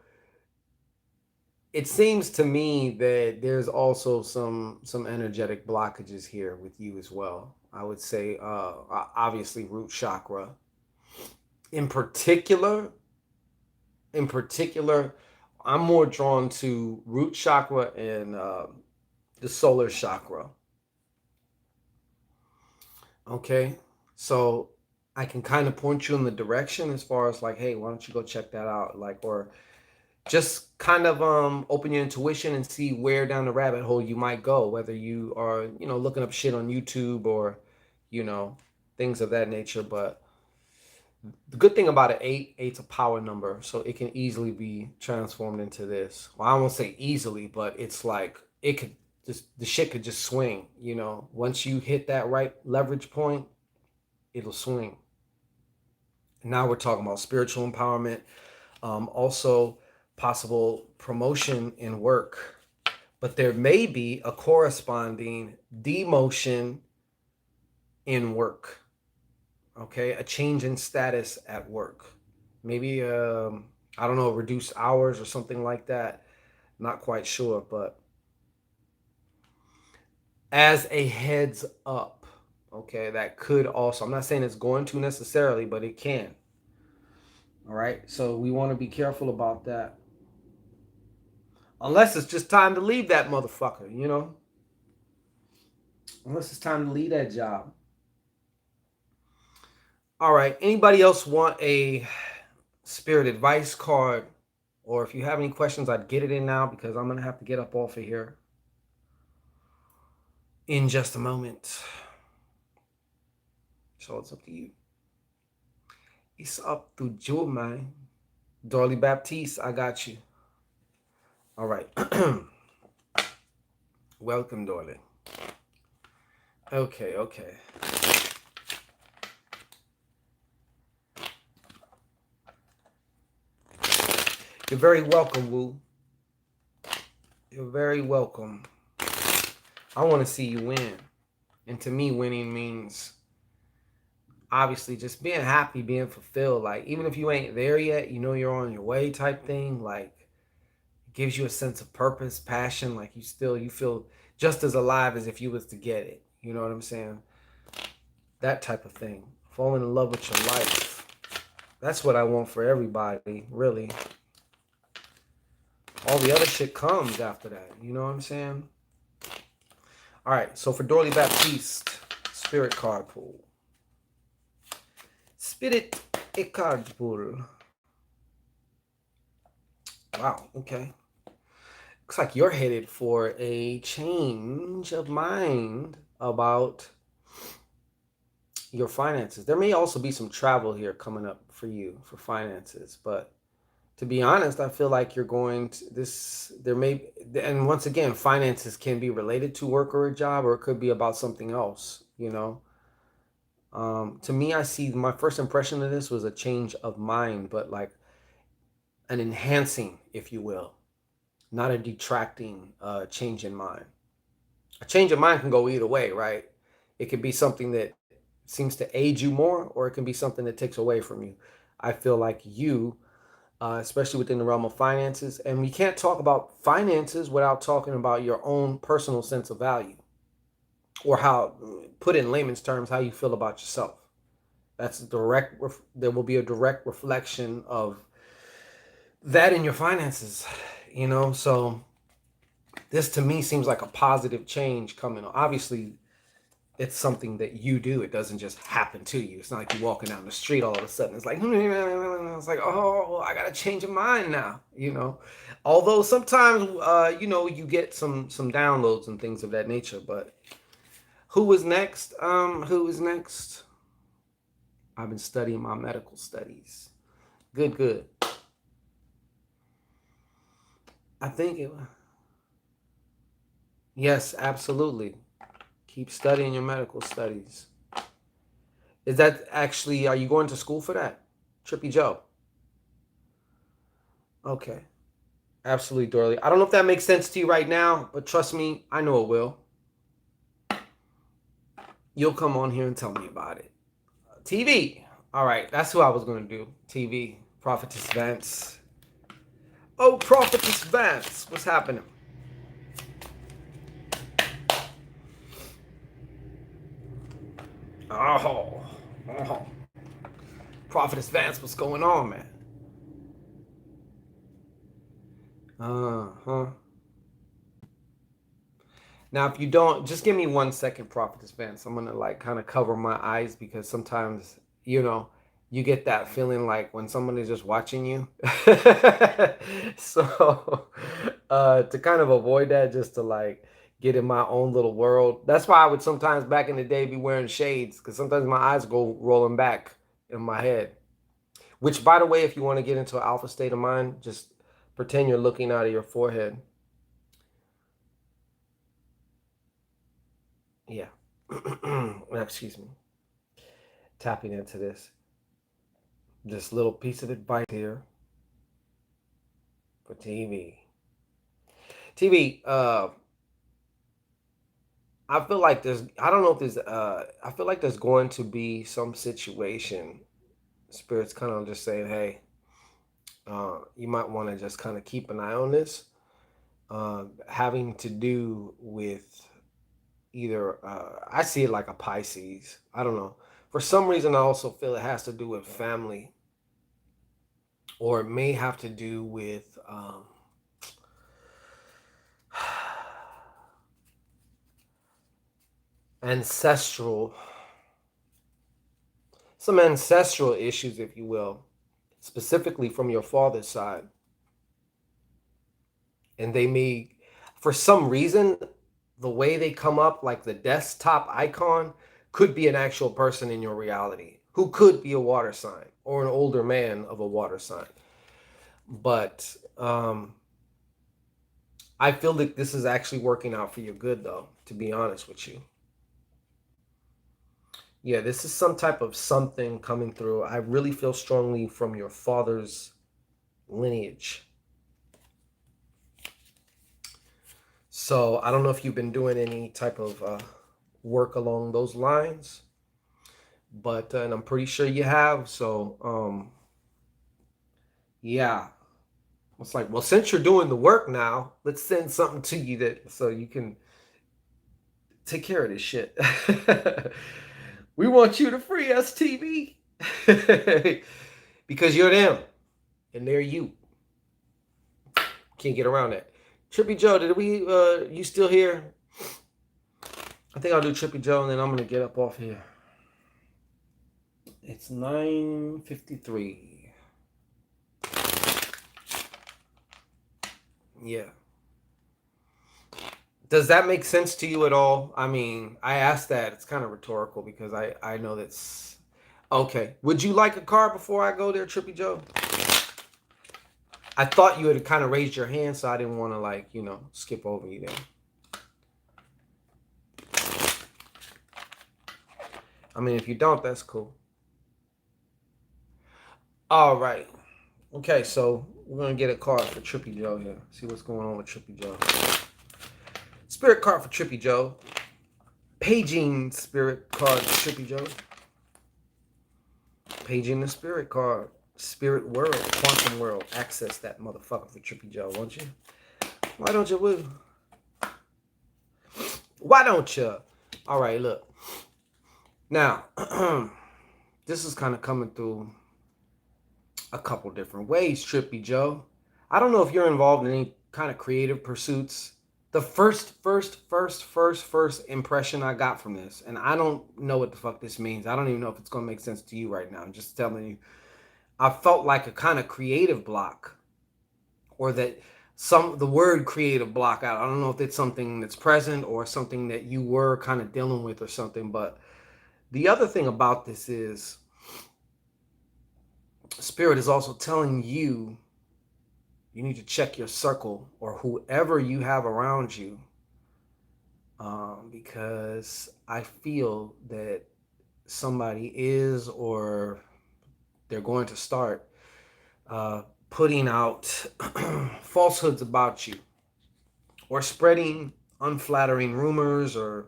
it seems to me that there's also some energetic blockages here with you as well. I would say obviously root chakra. In particular, I'm more drawn to root chakra and the solar chakra. Okay, so I can kind of point you in the direction as far as like, hey, why don't you go check that out? Like, or just kind of open your intuition and see where down the rabbit hole you might go, whether you are, looking up shit on YouTube or, you know, things of that nature. But the good thing about an eight's a power number, so it can easily be transformed into this. Well, I won't say easily, but it's like it could just the shit could just swing. Once you hit that right leverage point, it'll swing. Now we're talking about spiritual empowerment, also possible promotion in work, but there may be a corresponding demotion in work. Okay, a change in status at work. Maybe I don't know, reduce hours or something like that. Not quite sure, but as a heads up, okay, that could also, I'm not saying it's going to necessarily, but it can. All right, so we want to be careful about that. Unless it's just time to leave that motherfucker. Unless it's time to leave that job. All right, anybody else want a spirit advice card? Or if you have any questions, I'd get it in now because I'm going to have to get up off of here in just a moment. So it's up to you. It's up to you, man. Dorley Baptiste, I got you. All right. Welcome, Dorley. Okay. You're very welcome, Woo. You're very welcome. I want to see you win. And to me, winning means obviously just being happy, being fulfilled. Like, even if you ain't there yet, you're on your way type thing. Like, gives you a sense of purpose, passion, like you feel just as alive as if you was to get it. You know what I'm saying? That type of thing. Falling in love with your life. That's what I want for everybody, really. All the other shit comes after that. You know what I'm saying? All right, so for Dorley Baptiste, Spirit card pool. Spirit a card pool. Wow, okay. Looks like you're headed for a change of mind about your finances. There may also be some travel here coming up for you for finances, but to be honest, I feel like you're going to this. There may, and once again, finances can be related to work or a job, or it could be about something else. You know, to me, I see my first impression of this was a change of mind, but like an enhancing, if you will, not a detracting change in mind. A change of mind can go either way, right? It could be something that seems to aid you more, or it can be something that takes away from you. I feel like you, especially within the realm of finances, and we can't talk about finances without talking about your own personal sense of value, or how, put in layman's terms, how you feel about yourself. That's direct. There will be a direct reflection of that in your finances, you know. So this to me seems like a positive change coming. Obviously, it's something that you do. It doesn't just happen to you. It's not like you're walking down the street all of a sudden. It's like, it's like, oh, I got to change your mind now, you know. Although sometimes, you know, you get some downloads and things of that nature. But who is next? Who is next? I've been studying my medical studies. Good, good. I think it. Yes, absolutely. Keep studying your medical studies. Is that actually, are you going to school for that? Trippy Joe. Okay. Absolutely, Dorley. I don't know if that makes sense to you right now, but trust me, I know it will. You'll come on here and tell me about it. TV. All right, that's who I was going to do. TV. Prophetess Vance. Oh, Prophetess Vance. What's happening? Oh. Oh. Prophetess Vance, what's going on, man? Uh-huh. Now, if you don't, just give me 1 second, Prophetess Vance. I'm gonna like kind of cover my eyes because sometimes, you know, you get that feeling like when someone is just watching you. So, to kind of avoid that, just to like get in my own little world. That's why I would sometimes back in the day be wearing shades because sometimes my eyes go rolling back in my head. Which, by the way, if you want to get into an alpha state of mind, just pretend you're looking out of your forehead. Yeah. Excuse me. Tapping into this little piece of advice here for TV. TV, I feel like there's I don't know if there's I feel like there's going to be some situation, spirits kind of just saying, hey, you might want to just kind of keep an eye on this. Having to do with either I see it like a Pisces. I don't know. For some reason I also feel it has to do with family, or it may have to do with ancestral, some ancestral issues, if you will, specifically from your father's side. And they may, for some reason, the way they come up, like the desktop icon, could be an actual person in your reality who could be a water sign or an older man of a water sign. But I feel that this is actually working out for your good, though, to be honest with you. Yeah, this is some type of something coming through. I really feel strongly from your father's lineage. So I don't know if you've been doing any type of work along those lines, but and I'm pretty sure you have. So yeah, It's like, well, since you're doing the work now, let's send something to you that so you can take care of this shit. We want you to free us, TV, because you're them and they're you. Can't get around that. Trippy Joe, did we? You still here? I think I'll do Trippy Joe, and then I'm gonna get up off here. It's 9:53. Yeah. Does that make sense to you at all? I mean, I asked that. It's kind of rhetorical because I know that's okay. Would you like a card before I go there, Trippy Joe? I thought you had kind of raised your hand, so I didn't want to skip over you there. I mean, if you don't, that's cool. All right. Okay, so we're gonna get a card for Trippy Joe here. See what's going on with Trippy Joe. Spirit card for Trippy Joe. Paging spirit card for Trippy Joe. Paging the spirit card. Spirit world, quantum world. Access that motherfucker for Trippy Joe, won't you? Why don't you, Woo? Why don't you? All right, look. Now, this is kind of coming through a couple different ways, Trippy Joe. I don't know if you're involved in any kind of creative pursuits. The first impression I got from this, and I don't know what the fuck this means. I don't even know if it's going to make sense to you right now. I'm just telling you. I felt like a kind of creative block, or that the word creative block out. I don't know if it's something that's present or something that you were kind of dealing with or something. But the other thing about this is Spirit is also telling you need to check your circle or whoever you have around you, because I feel that somebody is, or they're going to start putting out falsehoods about you or spreading unflattering rumors or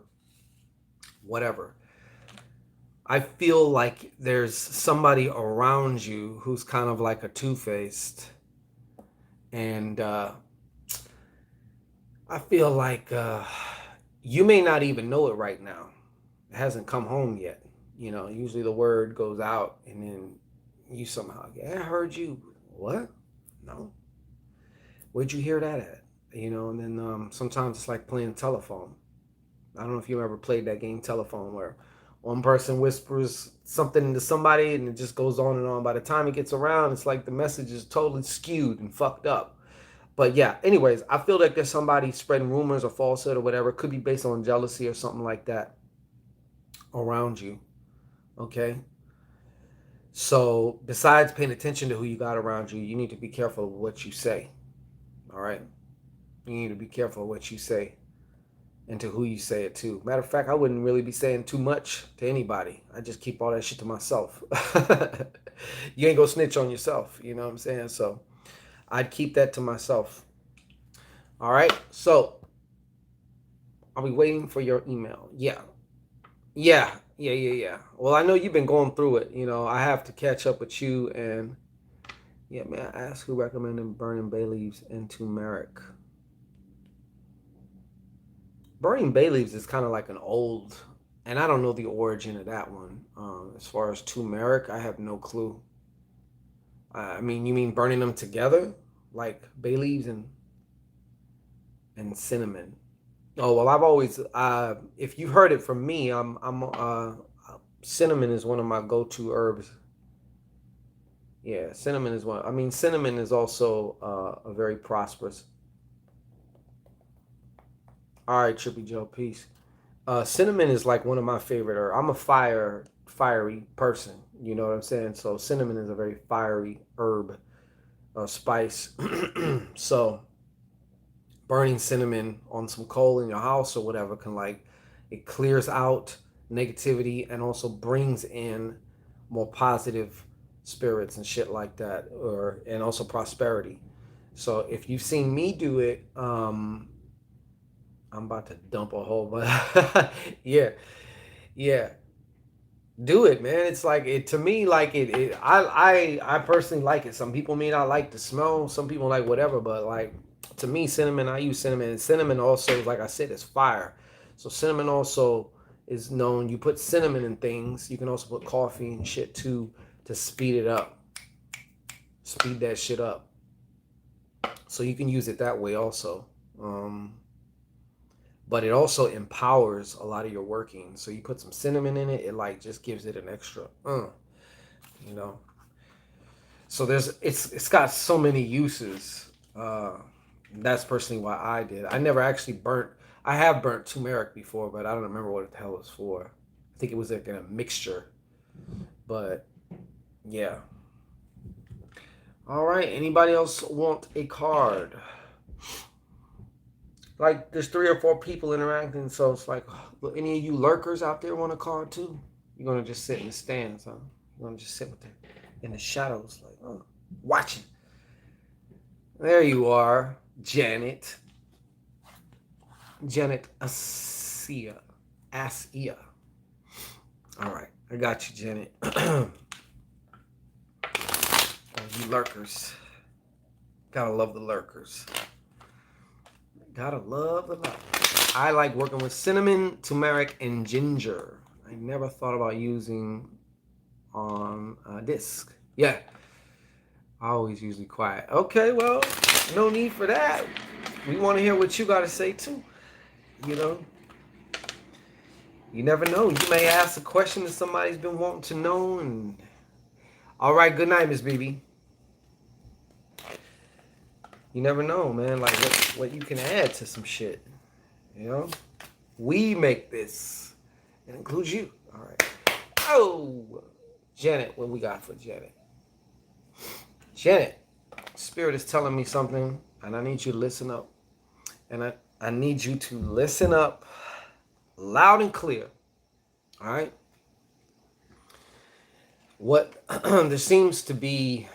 whatever. I feel like there's somebody around you who's kind of like a two-faced, and I feel like you may not even know it right now. It hasn't come home yet. Usually the word goes out and then you somehow, I heard you. What? No. Where'd you hear that at? And then sometimes it's like playing telephone. I don't know if you ever played that game Telephone, where one person whispers something into somebody and it just goes on and on. By the time it gets around, it's like the message is totally skewed and fucked up. But yeah, anyways, I feel like there's somebody spreading rumors or falsehood or whatever. It could be based on jealousy or something like that around you. Okay? So besides paying attention to who you got around you, you need to be careful of what you say. All right? You need to be careful of what you say and to who you say it to. Matter of fact, I wouldn't really be saying too much to anybody. I just keep all that shit to myself. You ain't gonna snitch on yourself, you know what I'm saying? So I'd keep that to myself. All right, so I'll be waiting for your email. Yeah. Well, I know you've been going through it. I have to catch up with you. And yeah, may I ask who recommended burning bay leaves and turmeric? Burning bay leaves is kind of like an old, and I don't know the origin of that one. As far as turmeric, I have no clue. I mean, you mean burning them together, like bay leaves and cinnamon? Oh well, I've always, if you heard it from me, cinnamon is one of my go-to herbs. Yeah, cinnamon is one. I mean, cinnamon is also a very prosperous. All right, Trippy Joe, peace. Cinnamon is like one of my favorite herbs. I'm a fiery person. You know what I'm saying? So cinnamon is a very fiery herb, spice. So burning cinnamon on some coal in your house or whatever can, like, it clears out negativity and also brings in more positive spirits and shit like that, and also prosperity. So if you've seen me do it, I'm about to dump a whole bunch. Yeah, yeah. Do it, man. It's like it to me. Like I personally like it. Some people may not like the smell. Some people like whatever. But like to me, cinnamon. I use cinnamon. And cinnamon also, like I said, is fire. So cinnamon also is known. You put cinnamon in things. You can also put coffee and shit too to speed it up. Speed that shit up. So you can use it that way also. But it also empowers a lot of your working. So you put some cinnamon in it, it like just gives it an extra, you know. So it's got so many uses. That's personally why I did. I never actually burnt. I have burnt turmeric before, but I don't remember what the hell it was for. I think it was like in a mixture. But yeah. All right. Anybody else want a card? Like there's 3 or 4 people interacting, so it's like, any of you lurkers out there want a card too? You're gonna just sit in the stands, huh? You're gonna just sit with them in the shadows, like, oh, watching. There you are, Janet. Janet Asia. Asia. All right, I got you, Janet. Oh, you lurkers. Gotta love the lurkers. Gotta love the lurkers. I like working with cinnamon, turmeric, and ginger. I never thought about using on a disc. Yeah. Always usually quiet. Okay, well, no need for that. We want to hear what you got to say too. You know, you never know. You may ask a question that somebody's been wanting to know. And all right, good night, Miss BB. You never know, man. Like what you can add to some shit. You know, we make this. It includes you. All right. Oh, Janet, what we got for Janet? Janet, Spirit is telling me something, and I need you to listen up. And I need you to listen up loud and clear. All right? What there seems to be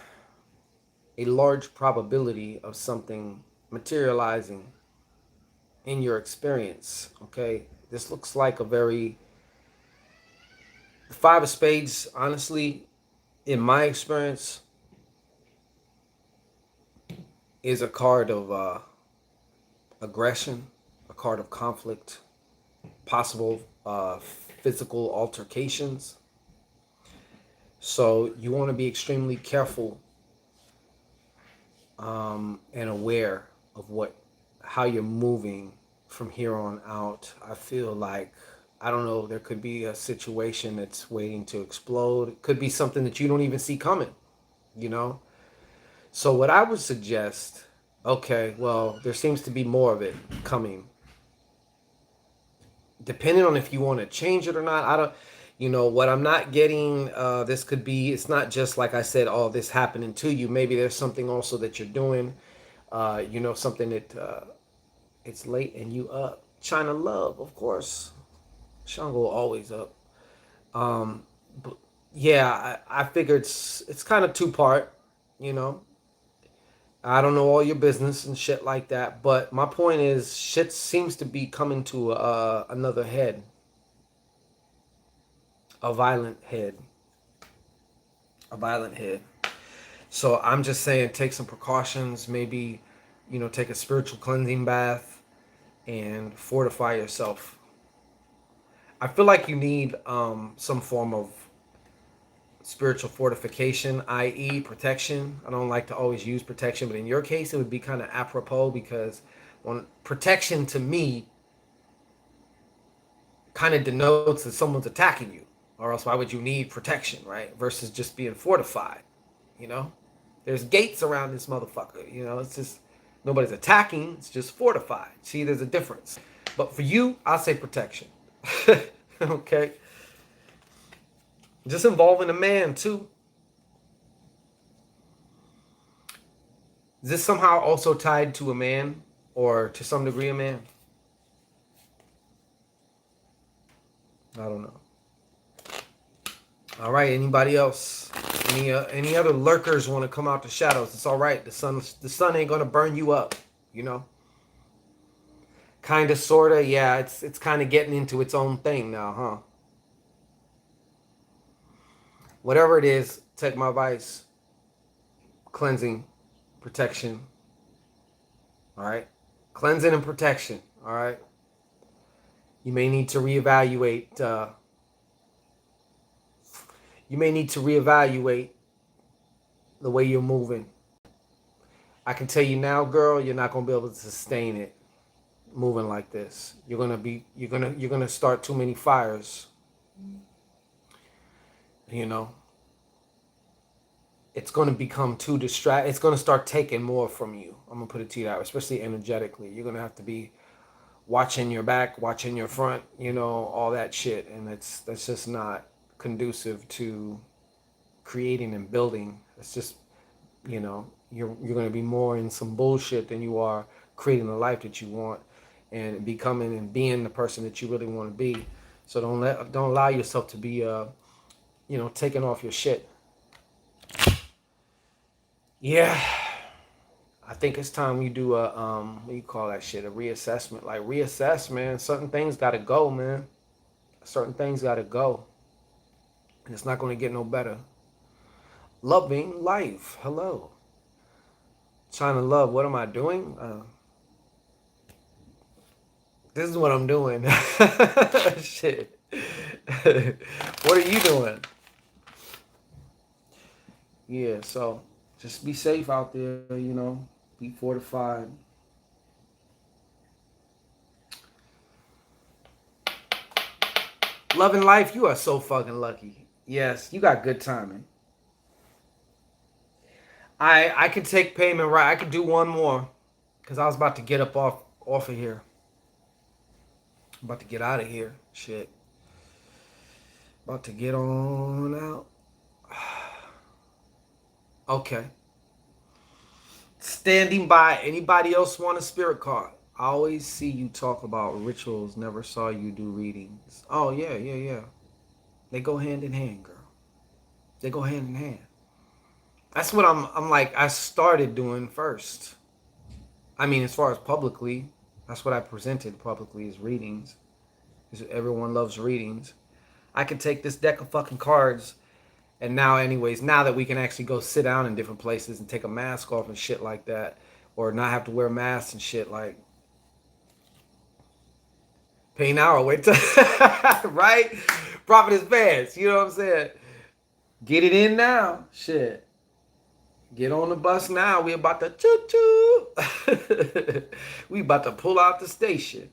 a large probability of something materializing in your experience. Okay? This looks like a very the 5 of spades, honestly, in my experience, is a card of aggression, a card of conflict, possible physical altercations. So you want to be extremely careful and aware of how you're moving from here on out. I feel like, I don't know, there could be a situation that's waiting to explode. It could be something that you don't even see coming, you know? So what I would suggest, okay, well, there seems to be more of it coming. Depending on if you want to change it or not, I don't, what I'm not getting, this could be, it's not just like I said, oh, this happening to you. Maybe there's something also that you're doing, something that it's late and you up. China love, of course. Shango always up. But yeah, I figured it's kind of 2-part, you know. I don't know all your business and shit like that, but my point is, shit seems to be coming to another head, a violent head, a violent head. So I'm just saying, take some precautions. Maybe, take a spiritual cleansing bath and fortify yourself. I feel like you need some form of spiritual fortification, i.e. protection. I don't like to always use protection, but in your case, it would be kind of apropos because protection to me kind of denotes that someone's attacking you, or else why would you need protection, right? Versus just being fortified, you know? There's gates around this motherfucker, it's just nobody's attacking, it's just fortified. See, there's a difference. But for you, I'll say protection. Okay? Just involving a man too. Is this somehow also tied to a man, or to some degree a man? I don't know. All right, anybody else? Any other lurkers want to come out the shadows? It's all right. The sun ain't gonna burn you up, Kinda, sorta, yeah. It's kind of getting into its own thing now, huh? Whatever it is, take my advice. Cleansing, protection. All right. Cleansing and protection. All right. You may need to reevaluate. You may need to reevaluate the way you're moving. I can tell you now, girl, you're not gonna be able to sustain it moving like this. You're gonna start too many fires. You know, it's gonna become too distract. It's gonna start taking more from you. I'm gonna put it to you that way, especially energetically. You're gonna have to be watching your back, watching your front. You know, all that shit, and that's just not conducive to creating and building. It's just, you're going to be more in some bullshit than you are creating the life that you want and becoming and being the person that you really want to be. So don't allow yourself to be taking off your shit. Yeah, I think it's time you do a what do you call that shit, a reassessment. Like, reassess, man. Certain things got to go, man. Certain things got to go, and it's not going to get no better. Loving life. Hello. Trying to love. What am I doing? This is what I'm doing. Shit. What are you doing? Yeah, so just be safe out there, Be fortified. Loving life, you are so fucking lucky. Yes, you got good timing. I could take payment right. I could do one more because I was about to get up off of here. I'm about to get out of here. Shit. About to get on out. Okay. Standing by. Anybody else want a spirit card? I always see you talk about rituals. Never saw you do readings. Oh, yeah. They go hand in hand, girl. They go hand in hand. That's what I'm like, I started doing first. I mean, as far as publicly, that's what I presented publicly is readings. Because everyone loves readings. I could take this deck of fucking cards, and now that we can actually go sit down in different places and take a mask off and shit like that, or not have to wear masks and shit, like, pay now or wait till, right? Profit is fast, you know what I'm saying? Get it in now, shit. Get on the bus now. We about to choo-choo. We about to pull out the station.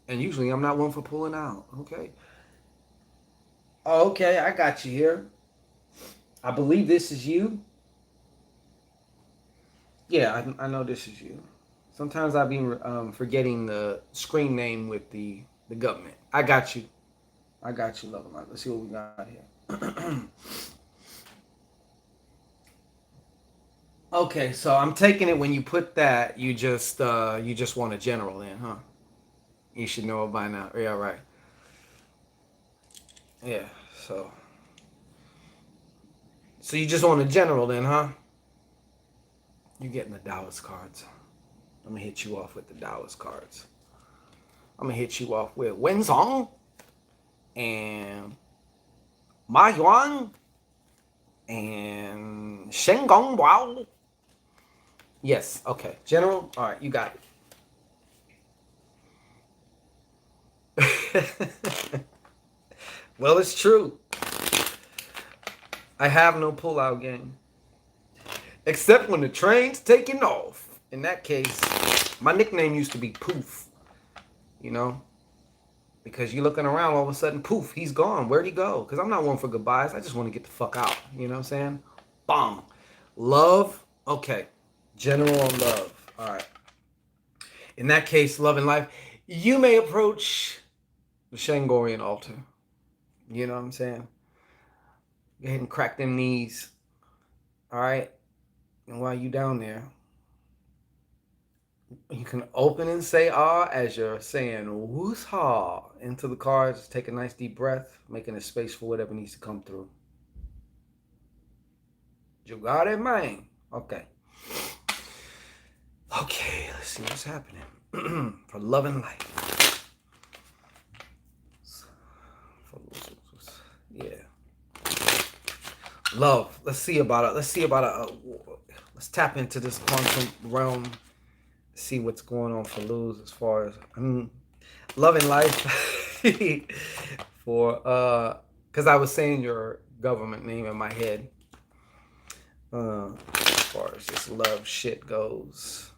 And usually I'm not one for pulling out. Okay. Okay, I got you here. I believe this is you. Yeah, I know this is you. Sometimes I've been forgetting the screen name with the government. I got you. Love and light. Let's see what we got here. Okay, so I'm taking it when you put that, you just want a general in, huh? You should know it by now. Yeah, right. Yeah, so you just want a general then, huh? You getting the Dallas cards. I'm gonna hit you off with the Dallas cards. I'm gonna hit you off with Wenzong and Ma Yuan and Shen Gong Bao. Yes, okay. General, all right, you got it. Well, it's true. I have no pullout game. Except when the train's taking off. In that case, my nickname used to be Poof. Because you're looking around, all of a sudden, poof, he's gone. Where'd he go? Because I'm not one for goodbyes. I just want to get the fuck out. You know what I'm saying? Bong. Love. Okay. General on love. All right. In that case, love and life, you may approach the Shangorian altar. You know what I'm saying? Go ahead and crack them knees. All right? And while you down there, you can open and say ah as you're saying woosha into the cards. Take a nice deep breath, making a space for whatever needs to come through. You got it, man. Okay. Okay, let's see what's happening. For love and life. Yeah. Love. Let's see about it. Let's tap into this quantum realm. See what's going on for Luz as far as love and life. For because I was saying your government name in my head. As far as this love shit goes,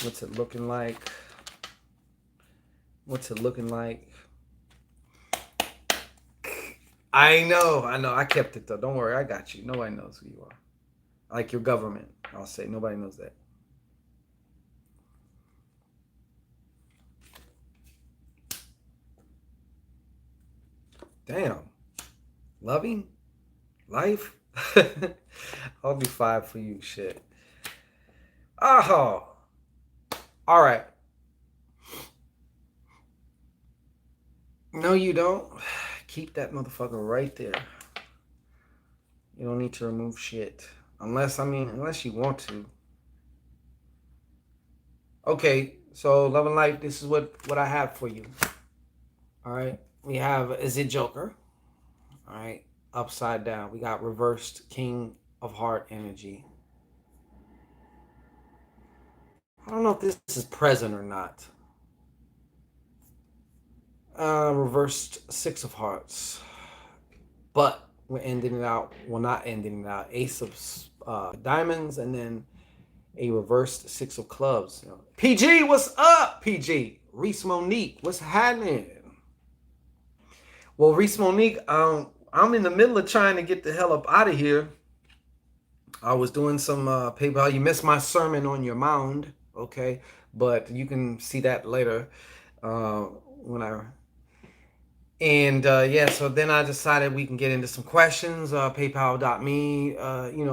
what's it looking like? What's it looking like? I know. I kept it though. Don't worry, I got you. Nobody knows who you are. Like your government, I'll say. Nobody knows that. Damn. Loving? Life? I'll do 5 for you, shit. Oh. All right. No, you don't. Keep that motherfucker right there. You don't need to remove shit. Unless you want to. Okay, so love and life, this is what I have for you. All right. We have is it Joker. All right. Upside down. We got reversed King of Heart energy. I don't know if this is present or not. Reversed Six of Hearts. But we're ending it out. Well, not ending it out. Ace of Diamonds, and then a reversed Six of Clubs. PG, what's up, PG? Reese Monique, what's happening? Well, Reese Monique, I'm in the middle of trying to get the hell up out of here. I was doing some PayPal. You missed my sermon on your mound, okay? But you can see that later when I. And yeah, so then I decided we can get into some questions. PayPal.me,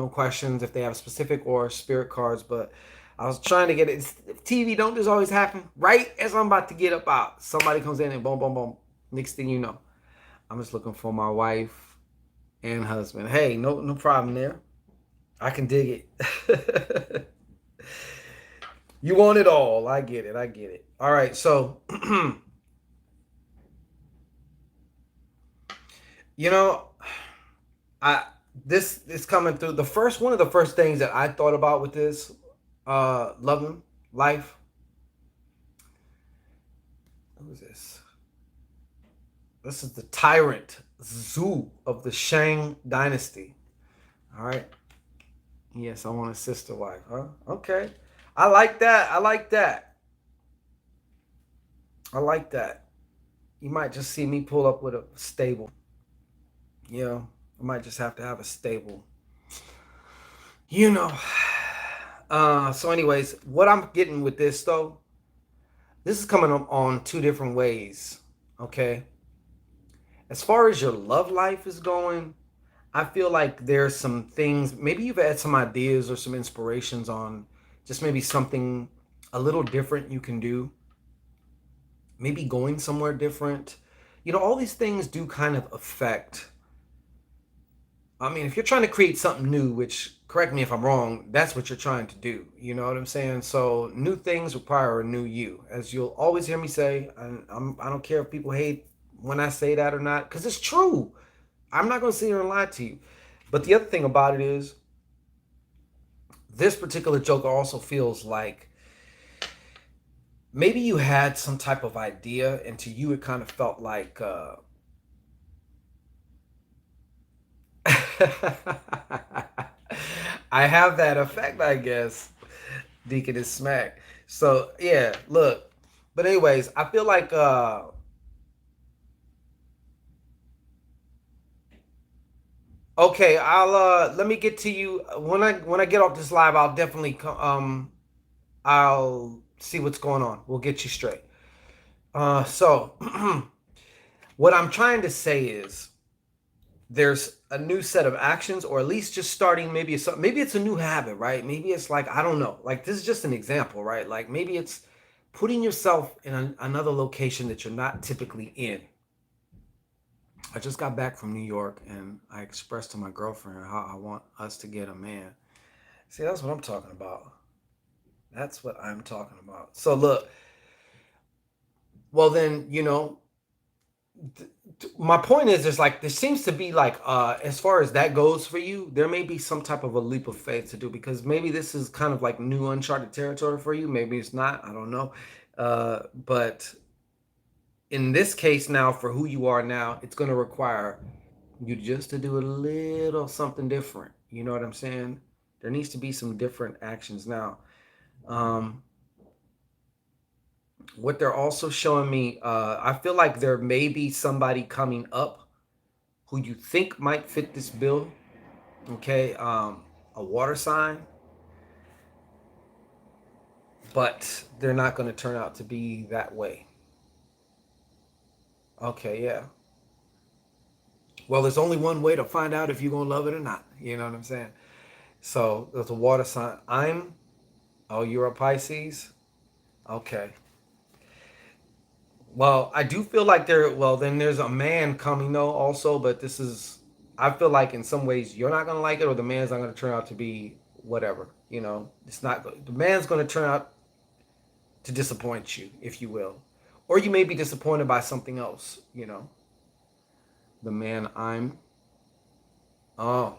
questions if they have specific or spirit cards. But I was trying to get it. TV don't just always happen right as I'm about to get up out. Somebody comes in and boom, boom, boom. Next thing you know, I'm just looking for my wife and husband. Hey, no problem there. I can dig it. You want it all. I get it. All right, so this is coming through. One of the first things that I thought about with this loving life. Who is this? This is the tyrant Zhu of the Shang dynasty. All right. Yes, I want a sister wife, huh? Okay. I like that. You might just see me pull up with a stable. I might just have to have a stable. So anyways, what I'm getting with this though, this is coming up on 2 different ways, okay? As far as your love life is going, I feel like there's some things, maybe you've had some ideas or some inspirations on just maybe something a little different you can do. Maybe going somewhere different. All these things do kind of affect. If you're trying to create something new, which, correct me if I'm wrong, that's what you're trying to do. You know what I'm saying? So new things require a new you. As you'll always hear me say, I don't care if people hate when I say that or not, because it's true. I'm not going to sit here and lie to you. But the other thing about it is, this particular Joker also feels like maybe you had some type of idea, and to you it kind of felt like I have that effect, I guess. Deacon is smack. So yeah, look. But anyways, I feel like okay, I'll let me get to you when I get off this live. I'll definitely I'll see what's going on. We'll get you straight. So what I'm trying to say is there's a new set of actions, or at least just starting. Maybe it's a new habit, right? Maybe it's like, I don't know. Like, this is just an example, right? Like, maybe it's putting yourself in another location that you're not typically in. I just got back from New York, and I expressed to my girlfriend how I want us to get a man. See, that's what I'm talking about. That's what I'm talking about. So look, well then, My point is, there's like, there seems to be like, as far as that goes for you, there may be some type of a leap of faith to do, because maybe this is kind of like new uncharted territory for you. Maybe it's not. I don't know. But in this case now, for who you are now, it's going to require you just to do a little something different. You know what I'm saying? There needs to be some different actions now. Um, what they're also showing me, I feel like there may be somebody coming up who you think might fit this bill. Okay, a water sign, but they're not going to turn out to be that way. Okay, yeah. Well, there's only one way to find out if you're going to love it or not. You know what I'm saying? So there's a water sign. Oh, you're a Pisces? Okay. Well, I do feel like well, then there's a man coming though also, but this is, I feel like in some ways you're not going to like it, or the man's not going to turn out to be whatever. It's not, the man's going to turn out to disappoint you, if you will. Or you may be disappointed by something else. The man oh.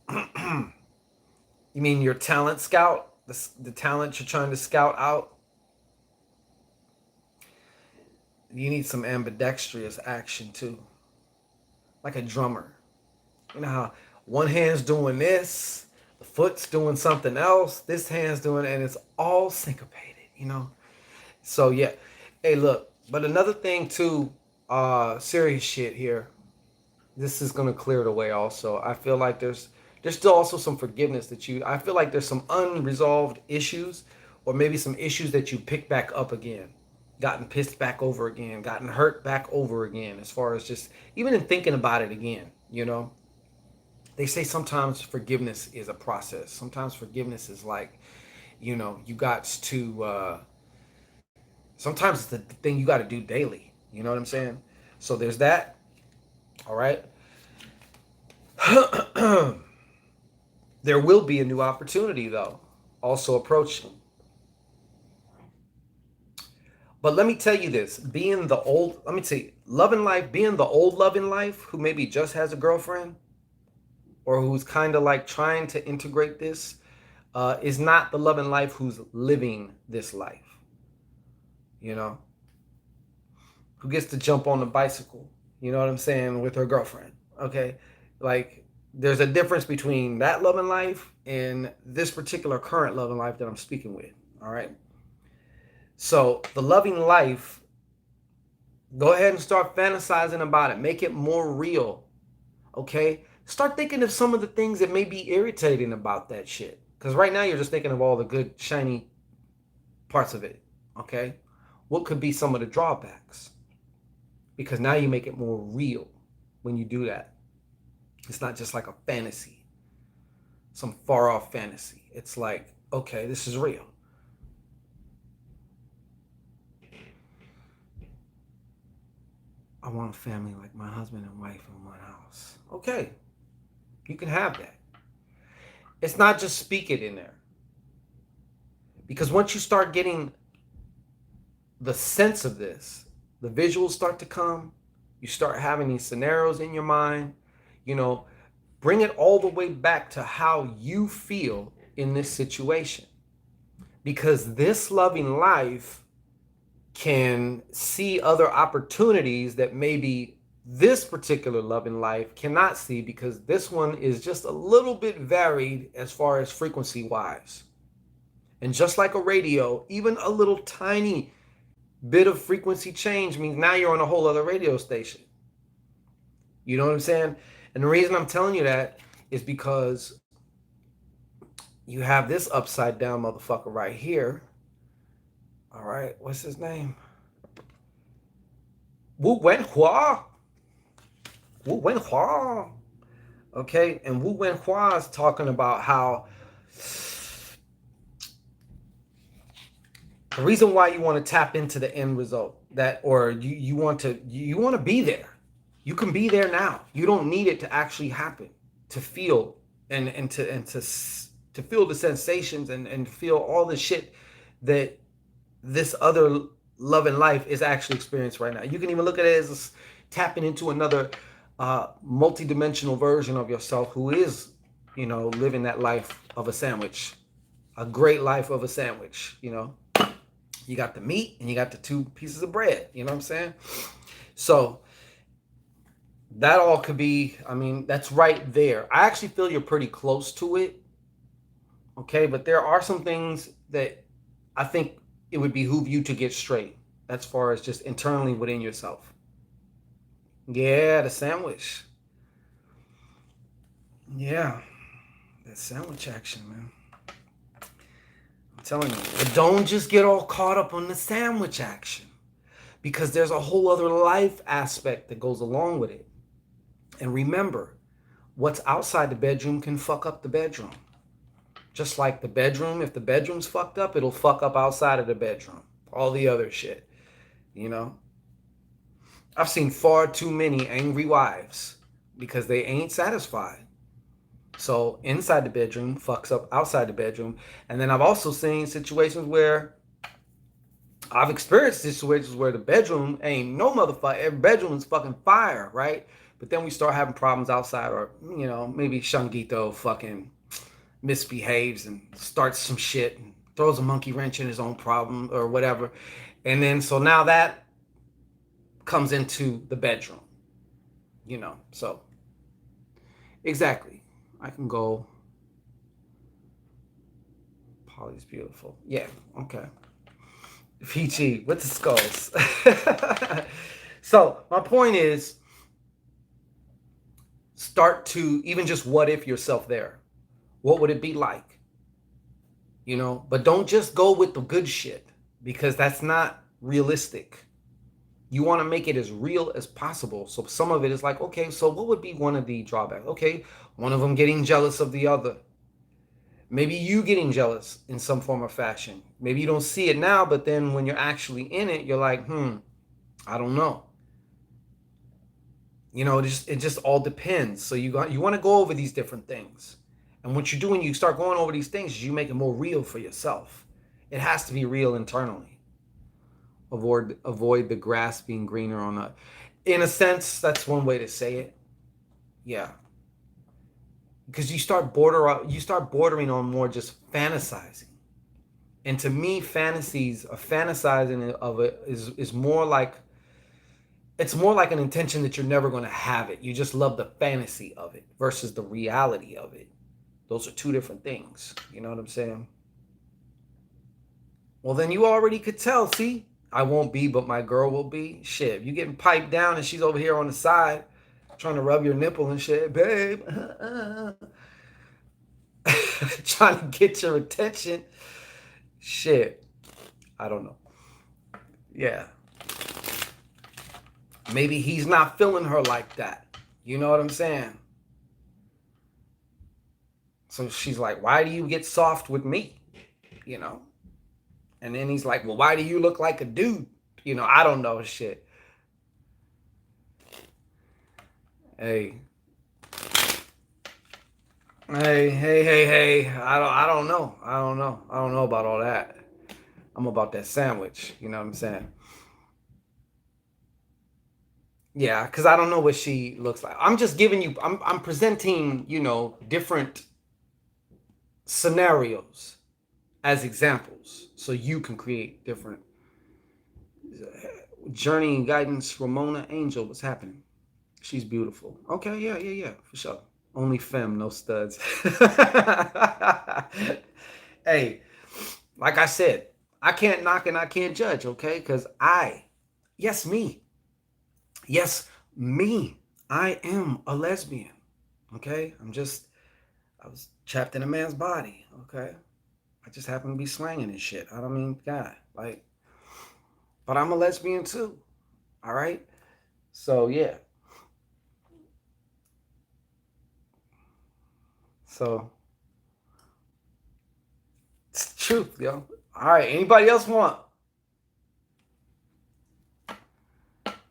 You mean your talent scout? The talent you're trying to scout out? You need some ambidextrous action too. Like a drummer. You know how one hand's doing this, the foot's doing something else, this hand's doing, and it's all syncopated. So yeah. Hey, look, but another thing too, serious shit here. This is gonna clear the way also. I feel like there's still also some forgiveness I feel like there's some unresolved issues, or maybe some issues that you pick back up again, gotten pissed back over again, gotten hurt back over again, as far as just even in thinking about it again. They say sometimes forgiveness is a process. Sometimes forgiveness is like, you got to, sometimes it's the thing you got to do daily. You know what I'm saying? So there's that. All right. There will be a new opportunity, though, also approaching. But let me tell you this, let me tell you, loving life, being the old loving life who maybe just has a girlfriend, or who's kind of like trying to integrate this, is not the loving life who's living this life, you know, who gets to jump on the bicycle, you know what I'm saying, with her girlfriend. Okay. Like, there's a difference between that loving life and this particular current loving life that I'm speaking with. All right. So the loving life, go ahead and start fantasizing about it. Make it more real. Okay. Start thinking of some of the things that may be irritating about that shit. Because right now you're just thinking of all the good, shiny parts of it. Okay. What could be some of the drawbacks? Because now you make it more real when you do that. It's not just like a fantasy, some far off fantasy. It's like, okay, this is real. I want a family like my husband and wife in one house. Okay, you can have that. It's not just speak it in there. Because once you start getting the sense of this, the visuals start to come, you start having these scenarios in your mind, bring it all the way back to how you feel in this situation. Because this loving life can see other opportunities that maybe this particular loving life cannot see, because this one is just a little bit varied as far as frequency wise. And just like a radio, even a little tiny bit of frequency change means now you're on a whole other radio station. You know what I'm saying? And the reason I'm telling you that is because you have this upside down motherfucker right here. All right, what's his name? Wu Wenhua. Wu Wenhua. Okay, and Wu Wenhua is talking about how the reason why you want to tap into the end result, or you want to be there. You can be there now. You don't need it to actually happen to feel and to feel the sensations and feel all the shit that this other love and life is actually experienced right now. You can even look at it as tapping into another multi-dimensional version of yourself who is, living that life of a sandwich, a great life of a sandwich. You got the meat and you got the two pieces of bread. You know what I'm saying? So that all could be, that's right there. I actually feel you're pretty close to it. Okay, but there are some things that I think it would behoove you to get straight as far as just internally within yourself. Yeah, the sandwich. Yeah, that sandwich action, man. I'm telling you. But don't just get all caught up on the sandwich action, because there's a whole other life aspect that goes along with it. And remember, what's outside the bedroom can fuck up the bedroom. Just like the bedroom, if the bedroom's fucked up, it'll fuck up outside of the bedroom. All the other shit, I've seen far too many angry wives because they ain't satisfied. So inside the bedroom fucks up outside the bedroom. And then I've also seen situations where I've experienced situations where the bedroom ain't no motherfucker. Every bedroom is fucking fire, right? But then we start having problems outside, or maybe Shangito fucking misbehaves and starts some shit and throws a monkey wrench in his own problem or whatever. And then so now that comes into the bedroom, so exactly. I can go. Polly's beautiful. Yeah, okay. Peachy with the skulls. So my point is, start to even just what if yourself there. What would it be like? But don't just go with the good shit, because that's not realistic. You want to make it as real as possible. So some of it is like, okay, so what would be one of the drawbacks? Okay, one of them getting jealous of the other. Maybe you getting jealous in some form or fashion. Maybe you don't see it now, but then when you're actually in it, you're like, I don't know. It just all depends. So you want to go over these different things. And what you do when you start going over these things is you make it more real for yourself. It has to be real internally. Avoid the grass being greener on the. In a sense, that's one way to say it. Yeah. Because you start bordering on more just fantasizing. And to me, fantasies or fantasizing of it is more like, it's more like an intention that you're never going to have it. You just love the fantasy of it versus the reality of it. Those are two different things. You know what I'm saying? Well, then you already could tell. See, I won't be, but my girl will be. Shit, you getting piped down and she's over here on the side trying to rub your nipple and shit, babe. Trying to get your attention. Shit, I don't know. Yeah. Maybe he's not feeling her like that. You know what I'm saying? So she's like, why do you get soft with me? And then he's like, well, why do you look like a dude? I don't know shit. Hey. Hey. I don't know. I don't know about all that. I'm about that sandwich. You know what I'm saying? Yeah, because I don't know what she looks like. I'm just giving you, I'm presenting, different scenarios as examples so you can create different journey and guidance. Ramona Angel, what's happening? She's beautiful. Okay, yeah, for sure. Only femme, no studs. Hey, like I said, I can't knock and I can't judge, okay? Because yes, me. Yes, me. I am a lesbian, okay? I was trapped in a man's body, okay? I just happen to be slanging and shit. I don't mean, God, but I'm a lesbian too, all right? So, yeah. So, it's the truth, yo. All right, anybody else want?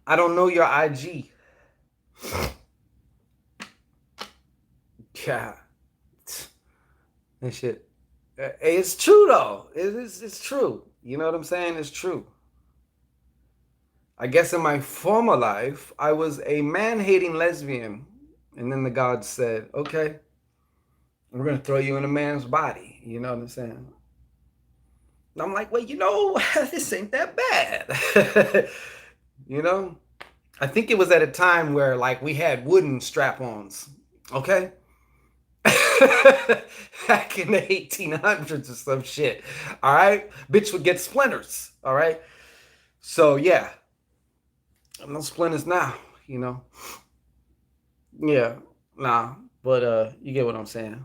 I don't know your IG. Yeah. And shit. It's true, though. It's true. You know what I'm saying? It's true. I guess in my former life, I was a man-hating lesbian. And then the gods said, okay, we're going to throw you in a man's body. You know what I'm saying? And I'm like, well, this ain't that bad. you know? I think it was at a time where, like, we had wooden strap-ons. Okay? Back in the 1800s or some shit. All right? Bitch would get splinters. All right? So, yeah. No splinters now, you know? Yeah. Nah. But you get what I'm saying.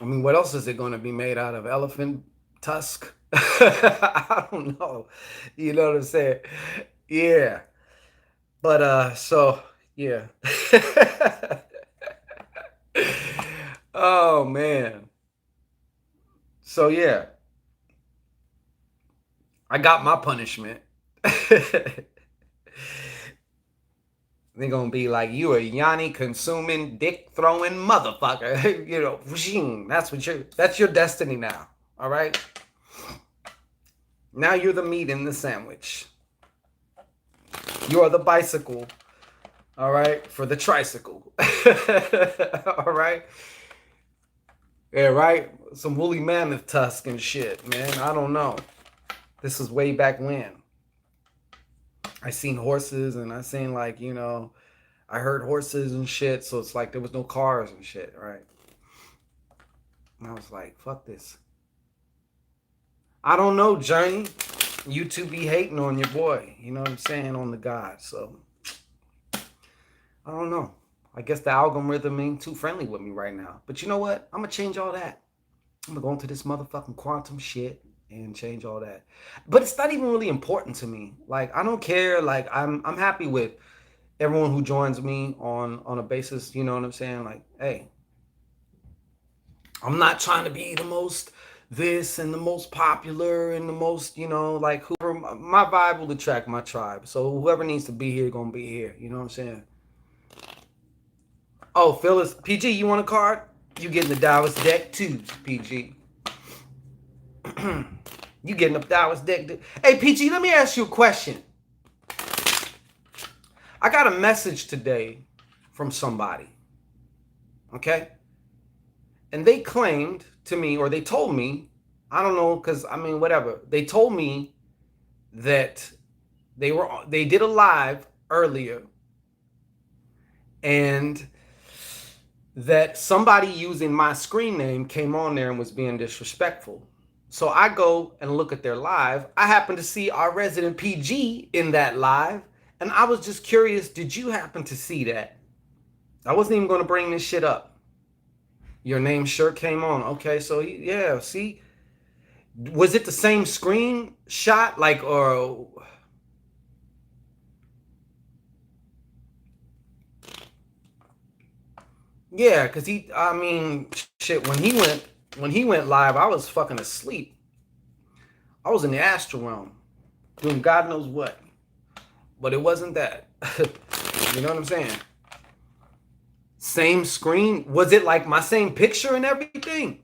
I mean, what else is it going to be made out of? Elephant tusk? I don't know. You know what I'm saying? Yeah. But so yeah. Oh man. So yeah, I got my punishment. They're gonna be like, you a Yanni consuming, dick throwing motherfucker. That's your destiny now. All right. Now you're the meat in the sandwich. You are the bicycle. All right, for the tricycle. All right. Yeah, right. Some woolly mammoth tusk and shit, man. I don't know. This is way back when. I seen horses and I seen I heard horses and shit. So it's like there was no cars and shit, right? And I was like, fuck this. I don't know, Journey. You two be hating on your boy. You know what I'm saying? On the God. So I don't know. I guess the algorithm ain't too friendly with me right now. But you know what? I'm gonna change all that. I'm gonna go into this motherfucking quantum shit and change all that. But it's not even really important to me. Like I don't care. Like I'm happy with everyone who joins me on a basis. You know what I'm saying? Like, hey, I'm not trying to be the most this and the most popular and the most, like whoever. My vibe will attract my tribe. So whoever needs to be here gonna be here. You know what I'm saying? Oh, Phyllis, PG, you want a card? You getting the Dallas deck too, PG. You getting the Dallas deck too. Hey, PG, let me ask you a question. I got a message today from somebody. Okay? And they claimed to me, or they told me, I don't know, because I mean, whatever. They told me that they did a live earlier and that somebody using my screen name came on there and was being disrespectful. So I go and look at their live. I happen to see our resident PG in that live. And I was just curious, did you happen to see that? I wasn't even going to bring this shit up. Your name sure came on. Okay, so yeah, see? Was it the same screen shot? Like, or... Yeah, because shit, when he went live, I was fucking asleep. I was in the astral realm doing God knows what. But it wasn't that. You know what I'm saying? Same screen? Was it like my same picture and everything?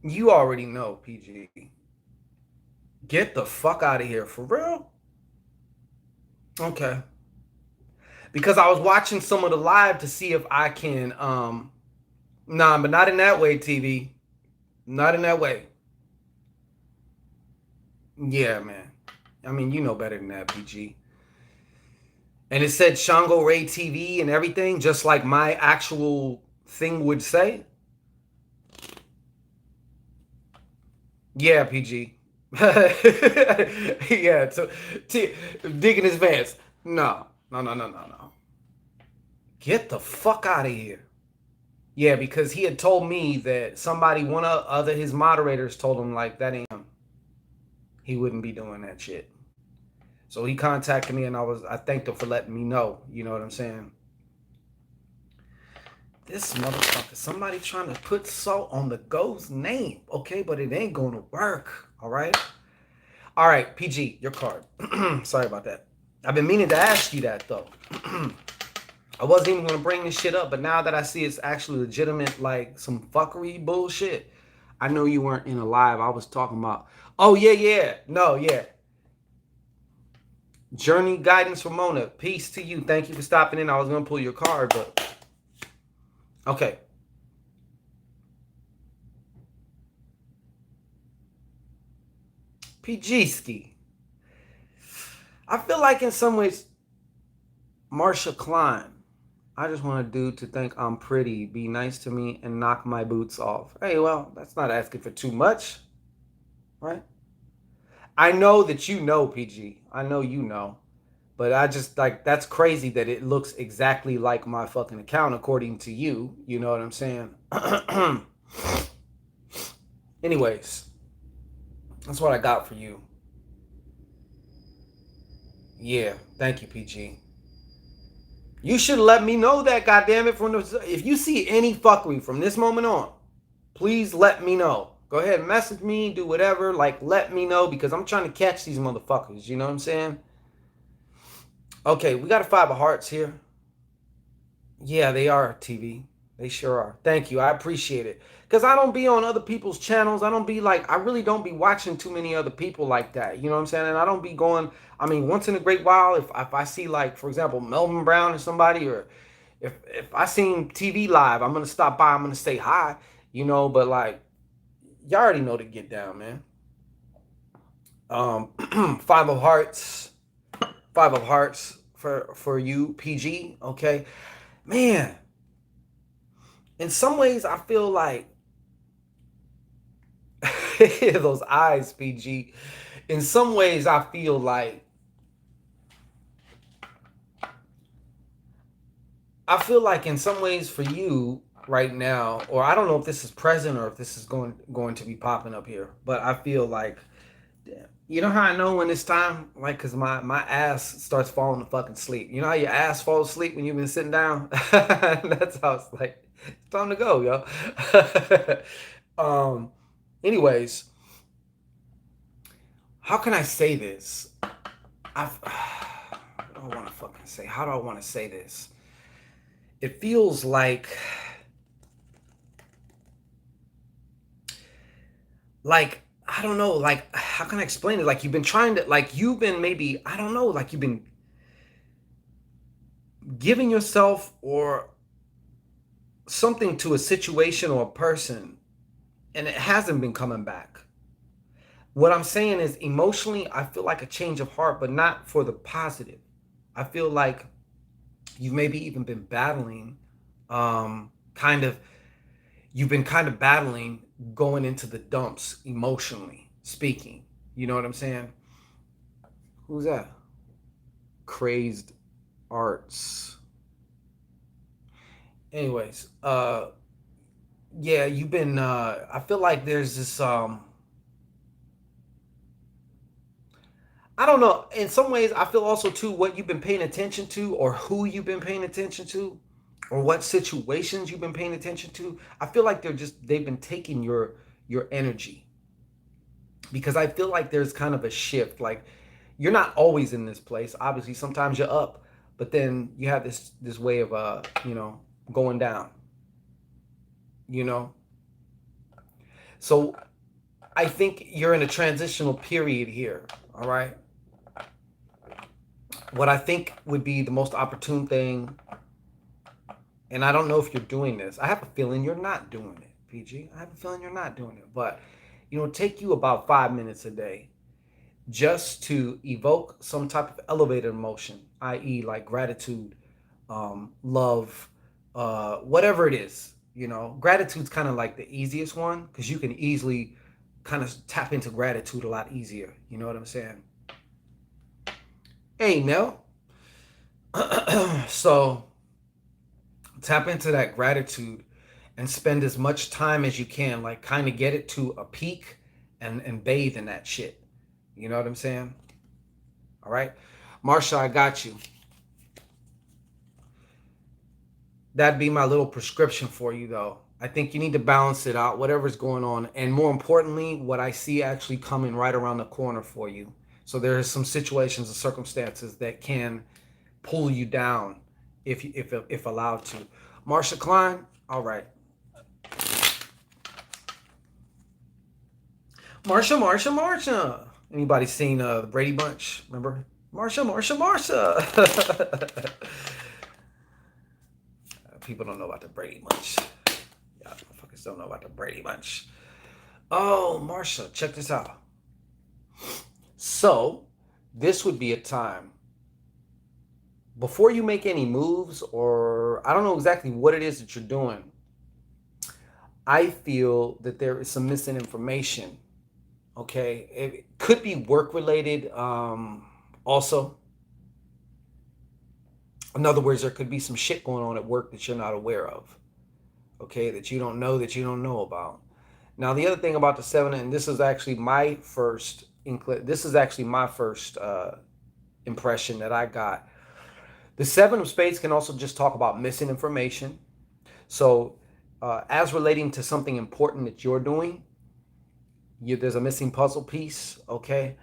You already know, PG. Get the fuck out of here, for real? Okay. Because I was watching some of the live to see if I can nah, but not in that way, TV. Not in that way. Yeah, man. I mean, you know better than that, PG. And it said Shango Ray TV and everything, just like my actual thing would say. Yeah, PG. Yeah, so digging his pants. No. Get the fuck out of here. Yeah, because he had told me that one of other his moderators told him like that ain't him. He wouldn't be doing that shit. So he contacted me and I thanked him for letting me know. You know what I'm saying? This motherfucker, somebody trying to put salt on the go's name, okay? But it ain't gonna work, all right? All right, PG, your card. Sorry about that. I've been meaning to ask you that, though. I wasn't even gonna bring this shit up, but now that I see it's actually legitimate, like some fuckery bullshit, I know you weren't in a live. I was talking about. Oh yeah, yeah, no, yeah. Journey guidance from Mona. Peace to you. Thank you for stopping in. I was gonna pull your card, but okay. PG ski. I feel like in some ways, Marsha Klein. I just want a dude to think I'm pretty, be nice to me, and knock my boots off. Hey, well, that's not asking for too much, right? I know that you know, PG. I know you know. But I just like that's crazy that it looks exactly like my fucking account according to you. You know what I'm saying? Anyways, that's what I got for you. Yeah, thank you, PG. You should let me know that, goddammit, from the if you see any fuckery from this moment on, please let me know. Go ahead and message me, do whatever, like let me know because I'm trying to catch these motherfuckers, you know what I'm saying? Okay, we got a five of hearts here. Yeah, they are TV. They sure are. Thank you. I appreciate it. Because I don't be on other people's channels. I don't be like, I really don't be watching too many other people like that. You know what I'm saying? And I don't be going, I mean, once in a great while, if I see like, for example, Melvin Brown or somebody, or if I seen TV live, I'm going to stop by. I'm going to say hi, you know, but like, y'all already know to get down, man. Five of hearts. Five of hearts for you, PG. Okay. Man, in some ways, I feel like those eyes, PG. In some ways, I feel like in some ways for you right now, or I don't know if this is present or if this is going to be popping up here, but I feel like, damn, you know how I know when it's time, like, cause my ass starts falling to fucking sleep. You know how your ass falls asleep when you've been sitting down. That's how it's like. It's time to go, yo. um. Anyways, how can I say this? I've, what do I want to fucking say? How do I want to say this? It feels like I don't know, like how can I explain it? Like you've been trying to, like you've been maybe I don't know, like you've been giving yourself or something to a situation or a person, and it hasn't been coming back. What I'm saying is emotionally, I feel like a change of heart, but not for the positive. I feel like you've maybe even been battling, kind of you've been kind of battling going into the dumps emotionally speaking. You know what I'm saying? Who's that? Crazed Arts. Anyways, yeah, you've been I feel like there's this I don't know. In some ways, I feel also too what you've been paying attention to, or who you've been paying attention to, or what situations you've been paying attention to. I feel like they've been taking your energy because I feel like there's kind of a shift. Like you're not always in this place. Obviously, sometimes you're up, but then you have this way of going down. You know, so I think you're in a transitional period here. All right. What I think would be the most opportune thing, and I don't know if you're doing this. I have a feeling you're not doing it, PG. I have a feeling you're not doing it. But, take you about 5 minutes a day just to evoke some type of elevated emotion, i.e., like gratitude, love, whatever it is. Gratitude's kind of like the easiest one because you can easily kind of tap into gratitude a lot easier. You know what I'm saying? Hey, Nell. So tap into that gratitude and spend as much time as you can, like kind of get it to a peak and bathe in that shit. You know what I'm saying? All right. Marsha, I got you. That'd be my little prescription for you, though. I think you need to balance it out, whatever's going on. And more importantly, what I see actually coming right around the corner for you. So there are some situations and circumstances that can pull you down if allowed to. Marsha Klein, all right. Marsha. Anybody seen the Brady Bunch? Remember? Marsha. People don't know about the Brady Bunch. Yeah, motherfuckers don't know about the Brady Bunch. Oh, Marsha, check this out. So, this would be a time before you make any moves, or I don't know exactly what it is that you're doing. I feel that there is some missing information. Okay, it could be work related. Also, in other words, there could be some shit going on at work that you're not aware of. Okay, that you don't know about. Now, the other thing about the seven, and this is actually my first impression that I got. The seven of spades can also just talk about missing information. So, as relating to something important that you're doing, there's a missing puzzle piece, okay?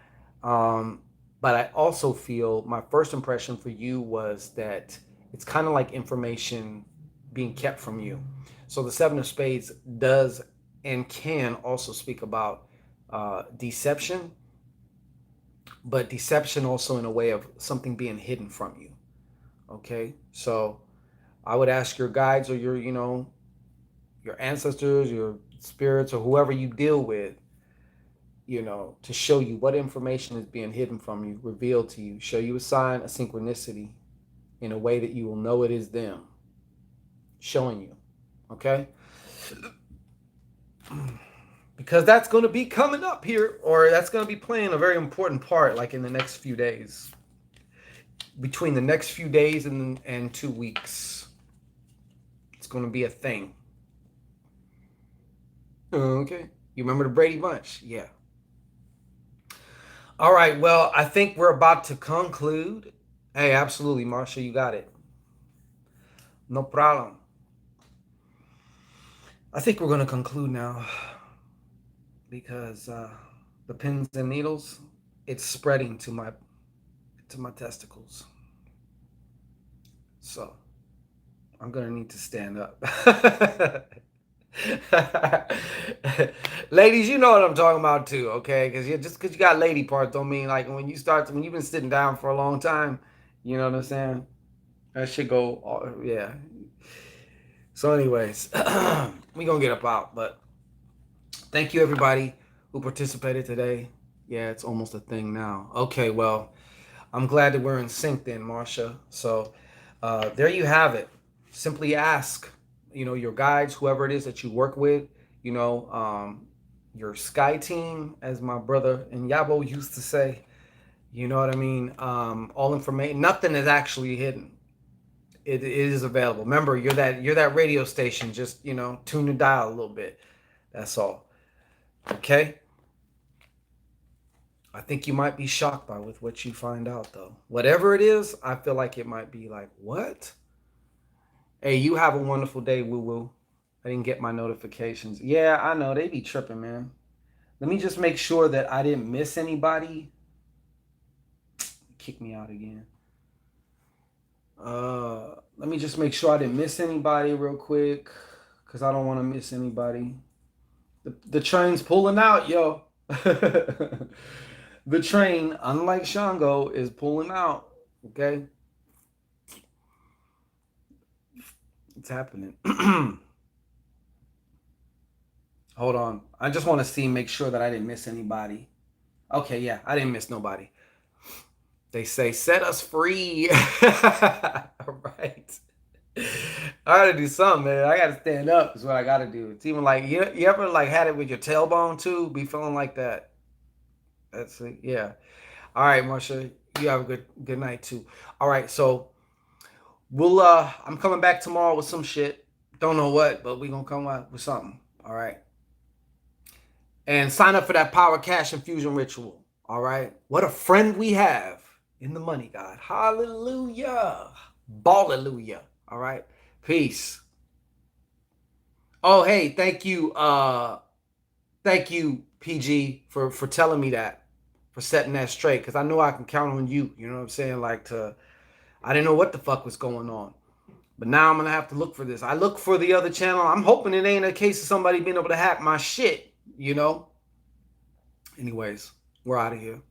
But I also feel my first impression for you was that it's kind of like information being kept from you. So the seven of spades does and can also speak about deception, but deception also in a way of something being hidden from you, okay? So I would ask your guides or your ancestors, your spirits, or whoever you deal with, to show you what information is being hidden from you, revealed to you, show you a sign, a synchronicity in a way that you will know it is them showing you. Okay? Because that's going to be coming up here, or that's going to be playing a very important part, like in the next few days. Between the next few days and 2 weeks, it's going to be a thing. Okay? You remember the Brady Bunch? Yeah. All right, well, I think we're about to conclude. Hey, absolutely, Marsha, you got it. No problem. I think we're going to conclude now because the pins and needles, it's spreading to my testicles. So I'm going to need to stand up. Ladies, you know what I'm talking about too, okay? Because just because you got lady parts don't mean like when you've been sitting down for a long time, you know what I'm saying? That should go, yeah. So, anyways, we gonna get up out, but thank you everybody who participated today. Yeah, it's almost a thing now. Okay, well, I'm glad that we're in sync then, Marsha. So, there you have it. Simply ask, your guides, whoever it is that you work with, your sky team, as my brother and Yabo used to say. You know what I mean? All information, nothing is actually hidden. It is available. Remember, you're that radio station. Just tune the dial a little bit. That's all. Okay. I think you might be shocked by with what you find out, though. Whatever it is, I feel like it might be like, what? Hey, you have a wonderful day, woo woo. I didn't get my notifications. Yeah, I know they be tripping, man. Let me just make sure that I didn't miss anybody. Kick me out again. Let me just make sure I didn't miss anybody real quick, because I don't want to miss anybody. The train's pulling out, yo. The train, unlike Shango, is pulling out. Okay? It's happening. Hold on. I just want to make sure that I didn't miss anybody. Okay, yeah, I didn't miss nobody. They say, set us free. All right. I gotta do something, man. I gotta stand up is what I gotta do. It's even like, you ever like had it with your tailbone too? Be feeling like that. That's it. Yeah. All right, Marsha. You have a good night too. All right, so I'm coming back tomorrow with some shit. Don't know what, but we gonna come out with something. All right. And sign up for that Power Cash Infusion Ritual. All right. What a friend we have in the money God. Hallelujah. Ballelujah. All right. Peace. Oh, hey, thank you. Thank you, PG, for telling me that, for setting that straight. Because I know I can count on you. You know what I'm saying? I didn't know what the fuck was going on. But now I'm going to have to look for this. I look for the other channel. I'm hoping it ain't a case of somebody being able to hack my shit, you know? Anyways, we're out of here.